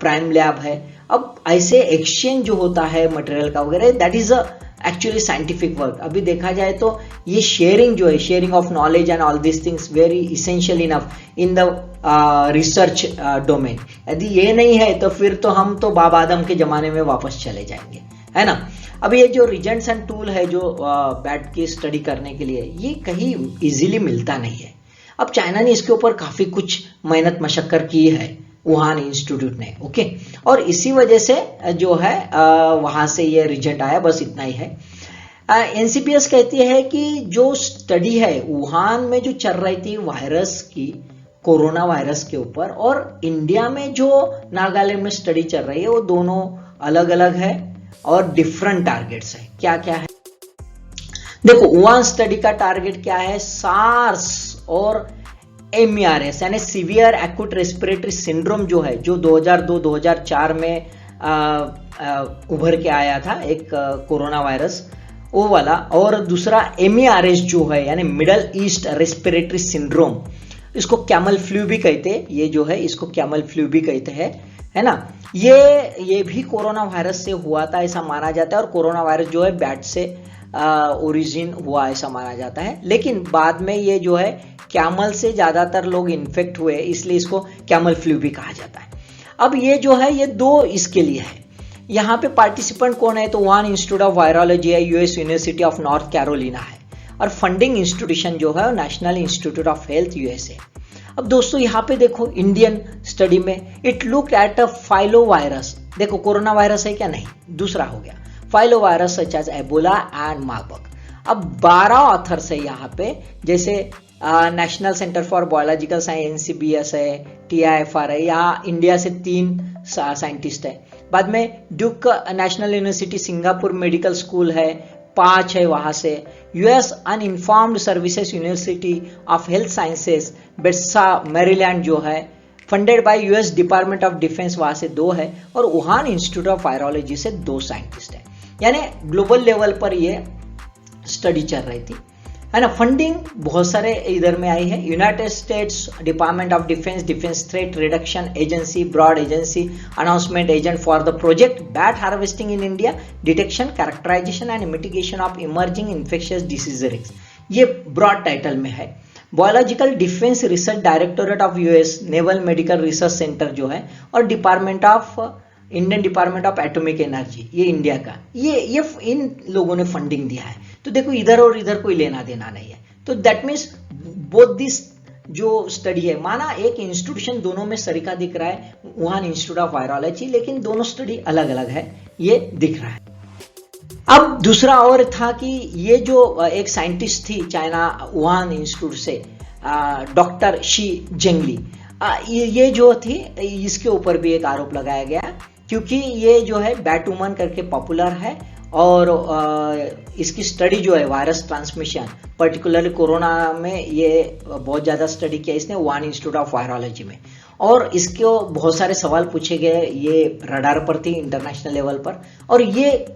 prime lab है। अब ऐसे एक्सचेंज जो होता है मटेरियल का वगैरह, that is a actually scientific work. अभी देखा जाए तो ये शेयरिंग जो है, sharing of knowledge and all this things very essential enough in the research domain. यदि ये नहीं है तो फिर तो हम तो बाब आदम के जमाने में वापस चले जाएंगे, है ना। अब ये जो रिजेंट्स एंड टूल है जो बैट की स्टडी करने के लिए, ये कहीं इजीली मिलता नहीं है। अब चाइना ने इसके ऊपर काफी कुछ मेहनत मशक्कत की है वुहान इंस्टीट्यूट ने, ओके, और इसी वजह से जो है वहां से ये रिजल्ट आया, बस इतना ही है। एनसीपीएस कहती है कि जो स्टडी है वुहान में जो चल रही थी वायरस की, कोरोना वायरस के ऊपर, और इंडिया में जो नागालैंड में स्टडी चल रही है, वो दोनों अलग अलग है और डिफरेंट टारगेट्स है। क्या क्या है देखो, वुहान स्टडी का टारगेट क्या है, सार्स और एमईआरएस यानी सीवियर एक्यूट रेस्पिरेटरी सिंड्रोम जो है, जो 2002-2004 में उभर के आया था एक कोरोना वायरस, वो वाला, और दूसरा एमईआरएस जो है यानी मिडल ईस्ट रेस्पिरेटरी सिंड्रोम, इसको कैमल फ्लू भी कहते हैं, ये जो है इसको कैमल फ्लू भी कहते हैं, है ना। ये भी कोरोना वायरस से हुआ था ऐसा माना जाता है, और कोरोना वायरस जो है बैट से ओरिजिन हुआ ऐसा माना जाता है, लेकिन बाद में ये जो है कैमल से ज्यादातर लोग इन्फेक्ट हुए, इसलिए इसको कैमल फ्लू भी कहा जाता है। अब ये जो है ये दो इसके लिए है। यहाँ पे पार्टिसिपेंट कौन है, तो वुहान इंस्टीट्यूट ऑफ वायरोलॉजी है, US University of North Carolina है, और फंडिंग इंस्टीट्यूशन जो है National Institute of Health USA. अब दोस्तों यहाँ पे देखो इंडियन स्टडी में it look at a filo virus, देखो कोरोना वायरस है क्या, नहीं, दूसरा हो गया filo virus such as Ebola and Marburg. अब 12 ऑथर्स है यहाँ पे, जैसे National Centre for Biological Science NCBS है, टीआईएफआर है, यहाँ इंडिया से 3 साइंटिस्ट है, बाद में Duke National University Singapore Medical School है, 5 है वहां से, US uninformed services University of Health Sciences Bethesda Maryland जो है funded by US Department of Defense, वहां से 2 है, और वुहान इंस्टीट्यूट ऑफ वायरोलॉजी से 2 साइंटिस्ट है। यानी ग्लोबल लेवल पर ये स्टडी चल रही थी। है ना। फंडिंग बहुत सारे इधर में आई है, United States Department of Defence, defence threat reduction agency, broad agency, announcement agent for the project bat harvesting in India, detection, characterization and mitigation of emerging infectious disease risk, ये ब्रॉड टाइटल में है। Biological defence research directorate of US, naval medical research center जो है, और department of Indian department of atomic energy, ये India का, ये इन लोगों ने फंडिंग दिया है। तो देखो इधर और इधर कोई लेना देना नहीं है। तो दैट मीन्स बोथ दिस जो स्टडी है, माना एक इंस्टीट्यूशन दोनों में सरीका दिख रहा है, वुहान इंस्टीट्यूट ऑफ वायरोलॉजी, लेकिन दोनों स्टडी अलग अलग है, ये दिख रहा है। अब दूसरा और था कि ये जो एक साइंटिस्ट थी चाइना वुहान इंस्टीट्यूट से, डॉक्टर शी जेंगली, ये जो थी, इसके ऊपर भी एक आरोप लगाया गया, क्योंकि ये जो है बैट वुमन करके पॉपुलर है, और इसकी स्टडी जो है वायरस ट्रांसमिशन, पर्टिकुलरली कोरोना में ये बहुत ज़्यादा स्टडी किया इसने वुहान इंस्टीट्यूट ऑफ वायरोलॉजी में, और इसके बहुत सारे सवाल पूछे गए, ये रडार पर थी इंटरनेशनल लेवल पर, और ये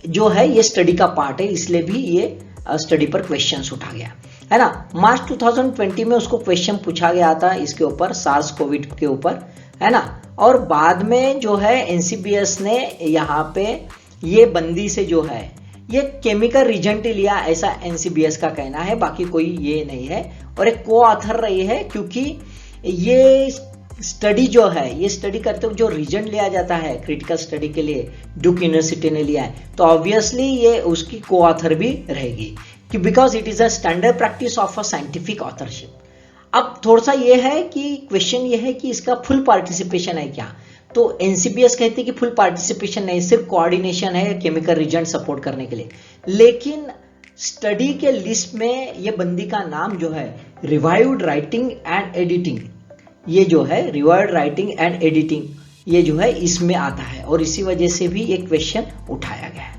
जो है ये स्टडी का पार्ट है, इसलिए भी ये स्टडी पर क्वेश्चंस उठा गया, है ना। मार्च 2020 में उसको क्वेश्चन पूछा गया था इसके ऊपर, सार्स कोविड के ऊपर, है ना। और बाद में जो है एनसीबीएस ने यहाँ पे ये बंदी से जो है ये केमिकल रिजेंट लिया, ऐसा एनसीबीएस का कहना है, बाकी कोई ये नहीं है। और एक को ऑथर रही है, क्योंकि ये स्टडी जो है, ये स्टडी करते हुए जो रिजेंट लिया जाता है क्रिटिकल स्टडी के लिए, ड्यूक यूनिवर्सिटी ने लिया है, तो ऑब्वियसली ये उसकी को ऑथर भी रहेगी, कि because it is a standard practice of a scientific authorship. अब थोड़ा सा ये है कि क्वेश्चन ये है कि इसका फुल पार्टिसिपेशन है क्या, तो एनसीबीएस कहती है कि फुल पार्टिसिपेशन नहीं, सिर्फ कोऑर्डिनेशन है केमिकल रिजेंट सपोर्ट करने के लिए। लेकिन स्टडी के लिस्ट में ये बंदी का नाम जो है रिवाइव्ड राइटिंग एंड एडिटिंग, ये जो है रिवाइव्ड राइटिंग एंड एडिटिंग, ये जो है इसमें आता है, और इसी वजह से भी एक क्वेश्चन उठाया गया है।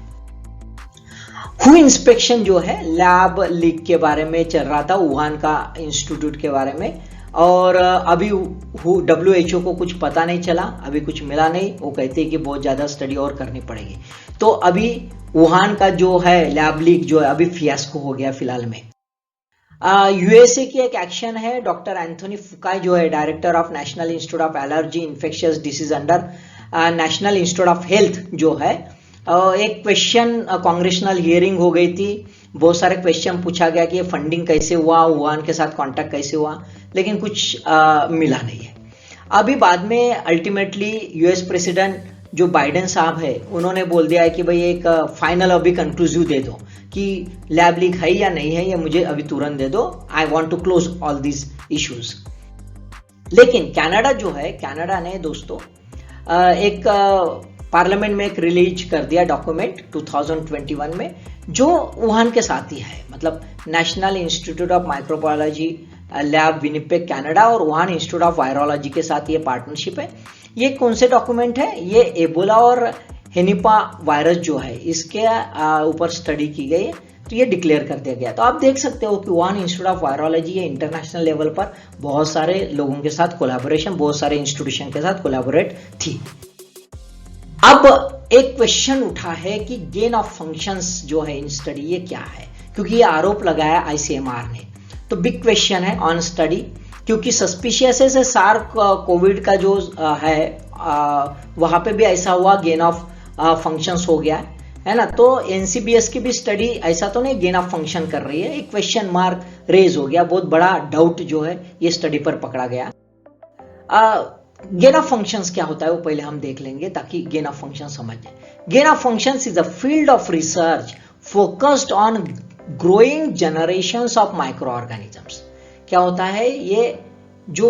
हु इंस्पेक्शन जो है लैब लीक के बारे में चल रहा था, वुहान का इंस्टीट्यूट के बारे में, और अभी WHO को कुछ पता नहीं चला, अभी कुछ मिला नहीं, वो कहते हैं कि बहुत ज़्यादा स्टडी और करनी पड़ेगी। तो अभी वुहान का जो है लैब लीक जो है अभी फियास्को हो गया फिलहाल में। यूएसए की एक एक्शन है, डॉक्टर एंथोनी फुकाई जो है director of national Institute of allergy infectious disease under national Institute of health जो है, एक क्वेश्चन कांग्रेशनल हियरिंग हो गई थी, बहुत सारे क्वेश्चन पूछा गया कि ये फंडिंग कैसे हुआ, वुहान के साथ कांटेक्ट कैसे हुआ, लेकिन कुछ मिला नहीं है। अभी बाद में ultimately US president Joe Biden साहब है, उन्होंने बोल दिया है कि भाई एक फाइनल अभी कंक्लूसिव दे दो कि लैब लीक है या नहीं है, ये मुझे अभी तुरंत दे दो, I want to close all this issues. लेकिन कनाडा जो है, कनाडा ने दोस्तों एक पार्लियामेंट में एक रिलीज कर दिया डॉक्यूमेंट 2021 में, जो वुहान के साथ ही है, मतलब national Institute of microbiology lab Winnipeg Canada और वुहान इंस्टीट्यूट ऑफ वायरोलॉजी के साथ ये पार्टनरशिप है। ये कौन से डॉक्यूमेंट है, ये एबोला और हेनिपा वायरस जो है इसके ऊपर स्टडी की गई है, तो ये डिक्लेयर कर दिया गया। तो आप देख सकते हो कि वुहान इंस्टीट्यूट ऑफ वायरोलॉजी ये इंटरनेशनल लेवल पर बहुत सारे लोगों के साथ कोलैबोरेशन, बहुत सारे इंस्टीट्यूशन के साथ कोलैबोरेट थी। अब एक क्वेश्चन उठा है कि गेन ऑफ फंक्शंस जो है इन स्टडी, ये क्या है, क्योंकि ये आरोप लगाया आईसीएमआर ने। तो बिग क्वेश्चन है ऑन स्टडी, क्योंकि सस्पिशियस है सार कोविड का जो है वहां पे भी ऐसा हुआ, गेन ऑफ फंक्शंस हो गया है ना। तो एनसीबीएस की भी स्टडी ऐसा तो नहीं गेन ऑफ फंक्शन कर रही है, एक क्वेश्चन मार्क रेज हो गया, बहुत बड़ा डाउट जो है ये स्टडी पर पकड़ा गया। गेन ऑफ फंक्शंस क्या होता है वो पहले हम देख लेंगे, ताकि गेन ऑफ फंक्शन समझ जाए। Gain of functions is a field of research focused on growing generations of micro organisms. क्या होता है, ये जो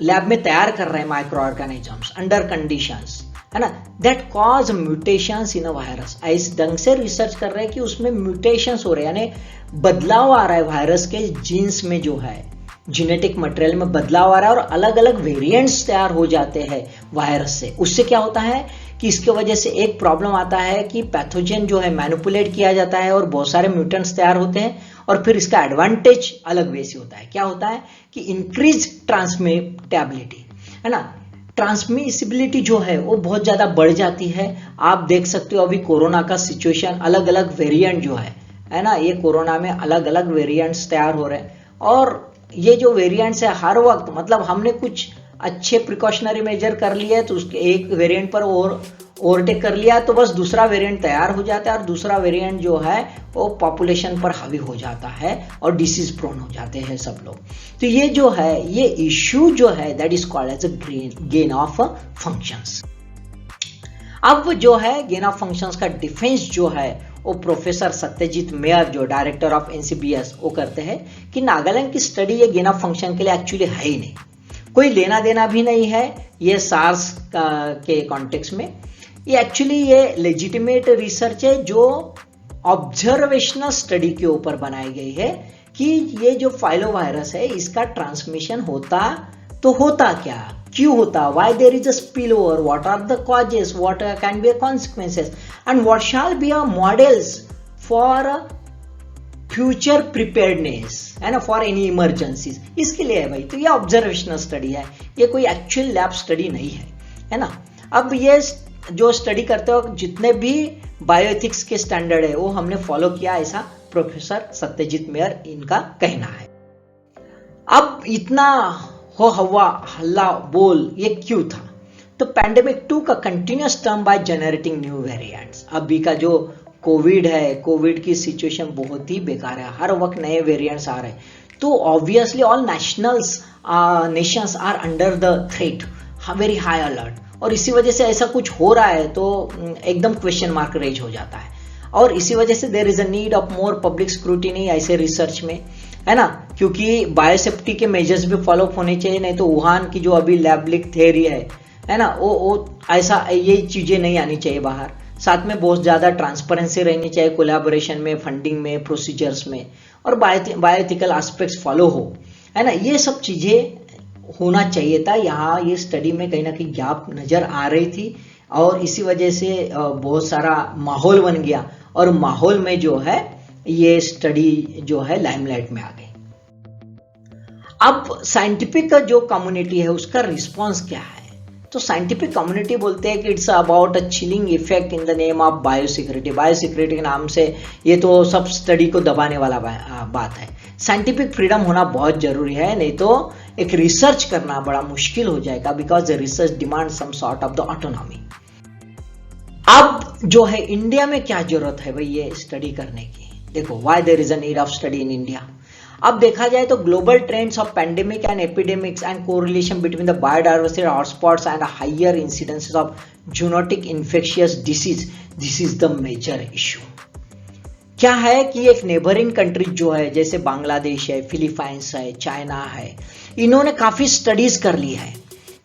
लैब में तैयार कर रहे हैं माइक्रो ऑर्गेनिजम्स अंडर कंडीशंस, है ना, that cause mutations in a virus. इस ढंग से रिसर्च कर रहे हैं कि उसमें म्यूटेशंस हो रहे हैं, यानी बदलाव आ रहा है वायरस के जीन्स में, जो है जेनेटिक मटेरियल में बदलाव आ रहा है, और अलग अलग वेरिएंट्स तैयार हो जाते हैं वायरस से। उससे क्या होता है कि इसके वजह से एक प्रॉब्लम आता है कि पैथोजन जो है मैनिपुलेट किया जाता है और बहुत सारे म्यूटेंट्स तैयार होते हैं, और फिर इसका एडवांटेज अलग वे से होता है। क्या होता है कि इंक्रीज ट्रांसमिटेबिलिटी, है ना, ट्रांसमिसिबिलिटी जो है वो बहुत ज्यादा बढ़ जाती है। आप देख सकते हो अभी कोरोना का सिचुएशन, अलग अलग वेरिएंट जो है है ना, ये कोरोना में अलग अलग वेरिएंट्स तैयार हो रहे हैं, और ये जो वेरिएंट्स है हर वक्त, मतलब हमने कुछ अच्छे प्रिकॉशनरी मेजर कर लिए तो उसके एक वेरिएंट पर और ओवरटेक कर लिया तो बस दूसरा वेरिएंट तैयार हो जाता है, और दूसरा वेरिएंट जो है वो पॉपुलेशन पर हावी हो जाता है और डिसीज प्रोन हो जाते हैं सब लोग। तो ये जो है, ये इश्यू जो है that is called as a gain of functions. अब जो है गेन ऑफ फंक्शंस का डिफेंस जो है वो प्रोफेसर सत्यजीत मेयर, जो डायरेक्टर ऑफ एनसीबीएस, वो करते हैं कि नागालैंड की स्टडी ये गेन ऑफ फंक्शन के लिए एक्चुअली है ही नहीं, कोई लेना देना भी नहीं है ये सार्स के कॉन्टेक्स्ट में। ये एक्चुअली ये लेजिटिमेट रिसर्च है जो ऑब्जर्वेशनल स्टडी के ऊपर बनाई गई है कि ये जो फाइलोवायरस है इसका ट्रांसमिशन होता तो होता क्या, क्यों होता, why there is a spill over, what are the causes, what can be consequences and what shall be a models for future preparedness, है ना, फॉर एनी इमरजेंसीज। इसके लिए है भाई। तो ये ऑब्जर्वेशनल स्टडी है, ये कोई एक्चुअल लैब स्टडी नहीं है ना। अब ये जो स्टडी करते हो जितने भी बायोएथिक्स के स्टैंडर्ड है वो हमने फॉलो किया, ऐसा प्रोफेसर सत्यजीत मेयर इनका कहना है। अब इतना हो हवा हल्ला बोल ये क्यों था? तो पैंडेमिक 2 का continuous term by generating new variants. अभी का जो कोविड है, कोविड की सिचुएशन बहुत ही बेकार है, हर वक्त नए वेरिएंट्स आ रहे हैं, तो obviously all nations are under the threat, very high alert, और इसी वजह से ऐसा कुछ हो रहा है तो एकदम क्वेश्चन मार्क रेज हो जाता है, और इसी वजह से there is a need of more public scrutiny ऐसे रिसर्च में, है ना, क्योंकि बायोसेफ्टी के मेजर्स भी फॉलो होने चाहिए, नहीं तो वुहान की जो अभी लैब लीक थ्योरी है ना, वो ऐसा ये चीजें नहीं आनी चाहिए बाहर। साथ में बहुत ज्यादा ट्रांसपेरेंसी रहनी चाहिए कोलैबोरेशन में, फंडिंग में, प्रोसीजर्स में, और बायोएथिकल एस्पेक्ट्स फॉलो हो, है ना, ये सब चीजें होना चाहिए था। यहाँ ये स्टडी में कहीं ना कहीं गैप नजर आ रही थी, और इसी वजह से बहुत सारा माहौल बन गया, और माहौल में जो है ये स्टडी जो है लाइमलाइट में आ गई। अब साइंटिफिक जो कम्युनिटी है उसका रिस्पॉन्स क्या है? तो साइंटिफिक कम्युनिटी बोलते हैं कि it's about a chilling effect in the name of biosecurity. Biosecurity के नाम से ये तो सब स्टडी को दबाने वाला बात है। साइंटिफिक फ्रीडम होना बहुत जरूरी है, नहीं तो एक रिसर्च करना बड़ा मुश्किल हो जाएगा, because the research demand some sort of the autonomy. अब जो है इंडिया में क्या जरूरत है भाई ये स्टडी करने की? देखो, why there is a need of study in India. अब देखा जाए तो global trends of pandemic and epidemics and correlation between the biodiversity hotspots and higher incidences of zoonotic infectious disease, this is the major issue. क्या है कि एक neighbouring country जो है, जैसे बांग्लादेश है, फिलीपाइंस है, चाइना है, इन्होंने काफी स्टडीज कर ली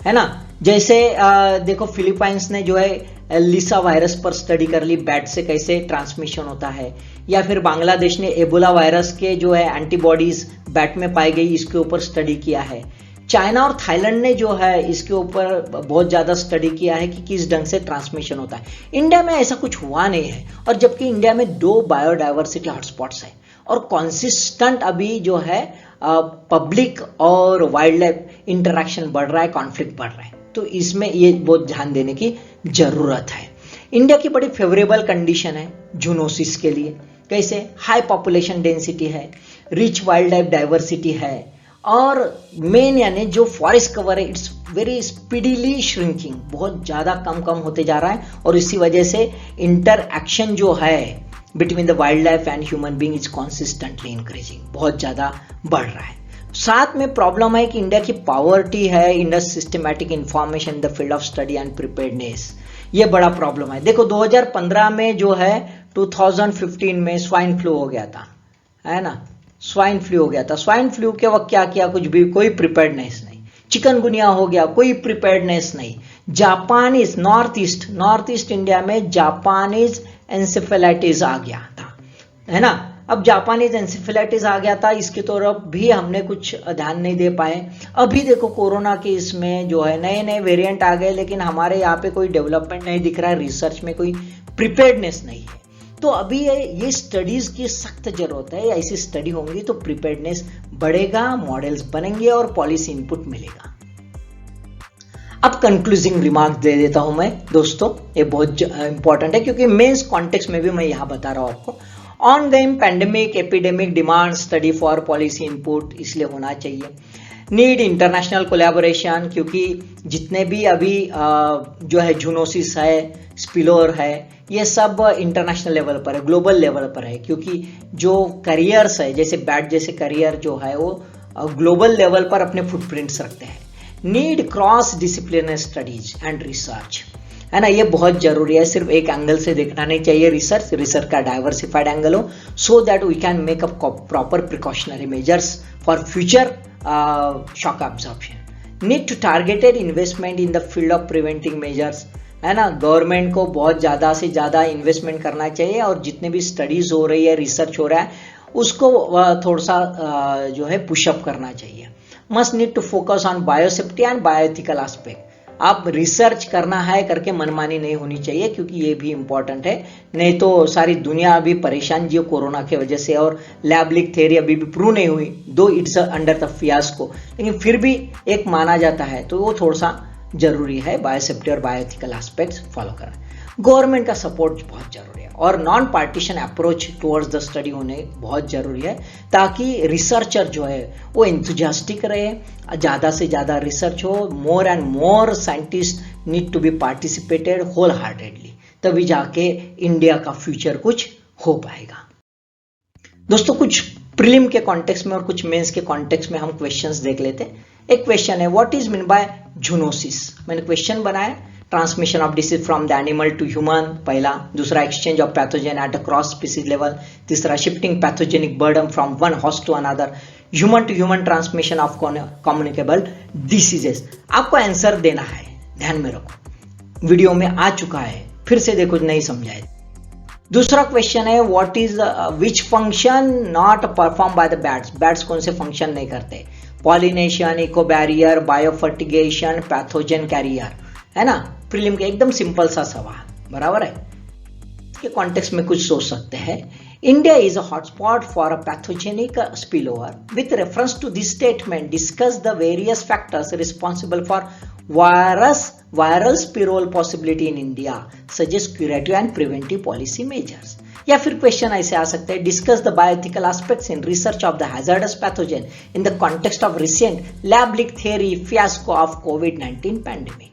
है ना। जैसे देखो फिलीपाइंस ने जो है लिसा वायरस पर स्टडी कर ली, बैट से कैसे ट्रांसमिशन होता है, या फिर बांग्लादेश ने एबोला वायरस के जो है एंटीबॉडीज बैट में पाई गई, इसके ऊपर स्टडी किया है। चाइना और थाईलैंड ने जो है इसके ऊपर बहुत ज्यादा स्टडी किया है कि किस ढंग से ट्रांसमिशन होता है। इंडिया में ऐसा कुछ हुआ नहीं है, और जबकि इंडिया में 2 बायोडाइवर्सिटी हॉटस्पॉट्स है, और कॉन्सिस्टेंट अभी जो है पब्लिक और वाइल्ड लाइफ इंटरेक्शन बढ़ रहा है, कॉन्फ्लिक्ट बढ़ रहा है, तो इसमें ये बहुत ध्यान देने की जरूरत है। इंडिया की बड़ी फेवरेबल कंडीशन है जूनोसिस के लिए। कैसे? हाई पॉपुलेशन डेंसिटी है, रिच वाइल्ड लाइफ डाइवर्सिटी है, और मेन यानी जो फॉरेस्ट कवर है इट्स वेरी स्पीडीली श्रिंकिंग, बहुत ज्यादा कम होते जा रहा है, और इसी वजह से इंटरएक्शन जो है between the wild life and human being is consistently increasing, बहुत ज्यादा बढ़ रहा है। साथ में प्रॉब्लम है कि इंडिया की पॉवर्टी है, India systematic information in the field of study and preparedness, ये बड़ा प्रॉब्लम है। देखो 2015 में जो है 2015 में स्वाइन फ्लू हो गया था, है ना, स्वाइन फ्लू हो गया था। स्वाइन फ्लू के वक्त क्या किया? कुछ भी, कोई प्रिपेयर्डनेस नहीं। चिकनगुनिया हो गया, कोई प्रिपेयर्डनेस नहीं। जापानीज नॉर्थ ईस्ट इंडिया में जापानीज एंसेफेलाइटिस आ गया था, है ना। अब जापानीज एंसेफेलाइटिस आ गया था, इसकी तरफ भी हमने कुछ ध्यान नहीं दे पाए। अभी देखो कोरोना के इसमें जो है नए वेरिएंट आ गए, लेकिन हमारे यहाँ पे कोई डेवलपमेंट नहीं दिख रहा है, रिसर्च में कोई प्रिपेयर्डनेस नहीं है। तो अभी ये स्टडीज की सख्त जरूरत है। ऐसी स्टडी होंगी तो प्रिपेयर्डनेस बढ़ेगा, मॉडल्स बनेंगे और पॉलिसी इनपुट मिलेगा। अब कंक्लूजिंग रिमार्क दे देता हूं मैं दोस्तों, ये बहुत इंपॉर्टेंट है क्योंकि मेंस कॉन्टेक्स्ट में भी मैं यहां बता रहा हूं आपको। Ongoing pandemic epidemic demand study for policy input इसलिए होना चाहिए। नीड इंटरनेशनल कोलैबोरेशन, क्योंकि जितने भी अभी जो है जूनोसिस है, स्पिलोर है, ये सब इंटरनेशनल लेवल पर है, ग्लोबल लेवल पर है, क्योंकि जो करियर्स है जैसे बैट जैसे करियर जो है वो ग्लोबल लेवल पर अपने फुटप्रिंट्स रखते हैं। Need cross disciplinary studies and research, है ना, ये बहुत जरूरी है। सिर्फ एक एंगल से देखना नहीं चाहिए रिसर्च का डाइवर्सिफाइड एंगल हो, so that we can make up proper precautionary measures for future shock absorption. Need to targeted investment in the field of preventing measures, है ना, गवर्नमेंट को बहुत ज़्यादा से ज़्यादा इन्वेस्टमेंट करना चाहिए और जितने भी स्टडीज हो रही है, रिसर्च हो रहा है, उसको थोड़ा सा जो है पुशअप करना चाहिए। Must need to focus on biosafety and bioethical aspect. आप रिसर्च करना है करके मनमानी नहीं होनी चाहिए, क्योंकि ये भी इंपॉर्टेंट है, नहीं तो सारी दुनिया अभी परेशान जी कोरोना के वजह से, और लैब लीक थ्योरी अभी भी प्रूव नहीं हुई, दो इट्स अंडर द फियास्को, लेकिन फिर भी एक माना जाता है, तो वो थोड़ा सा जरूरी है बायोसेफ्टी और बायोएथिकल एस्पेक्ट्स फॉलो करना। गवर्नमेंट का सपोर्ट बहुत जरूरी है और non partition approach towards the study होने बहुत जरूरी है, ताकि रिसर्चर जो है वो एंथुजियास्टिक रहे, ज़्यादा से ज़्यादा रिसर्च हो, more and more scientist need to be participated whole heartedly, तभी जाके इंडिया का फ्यूचर कुछ हो पाएगा। दोस्तों, कुछ प्रीलिम के कॉन्टेक्स्ट में और कुछ मेंस के कॉन्टेक्स्ट में हम क्वेश्चंस देख लेते हैं। एक क्वेश्चन है, what is mean by zoonosis. मैंने क्वेश्चन बनाया, transmission of disease from the animal to human पहला, दूसरा exchange of pathogen at a cross species level, तीसरा shifting pathogenic burden from one host to another, human to human transmission of communicable diseases. आपको answer देना है, ध्यान में रखो, video में आ चुका है, फिर से देखो नहीं समझाए। दूसरा क्वेश्चन है, what is which function not perform by the bats. Bats कौन से फंक्शन नहीं करते, pollination, eco barrier, biofertigation, pathogen carrier, है ना। प्रीलिम के एकदम सिंपल सा सवाल, बराबर है। इसके कॉन्टेक्स्ट में कुछ सोच सकते हैं। India is a hotspot for a pathogenic spillover. With reference to this statement discuss the various factors responsible for viral spillover possibility in India, suggest curative and preventive policy measures. या फिर question ऐसे आ सकते हैं, discuss the bioethical aspects in research of the hazardous pathogen in the context of recent lab leak theory fiasco of कोविड-19 pandemic.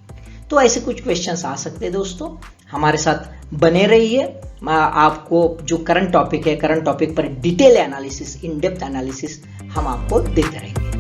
तो ऐसे कुछ क्वेश्चंस आ सकते हैं। दोस्तों, हमारे साथ बने रहिए, आपको जो करंट टॉपिक है, करंट टॉपिक पर detail analysis, in depth analysis हम आपको देते रहेंगे।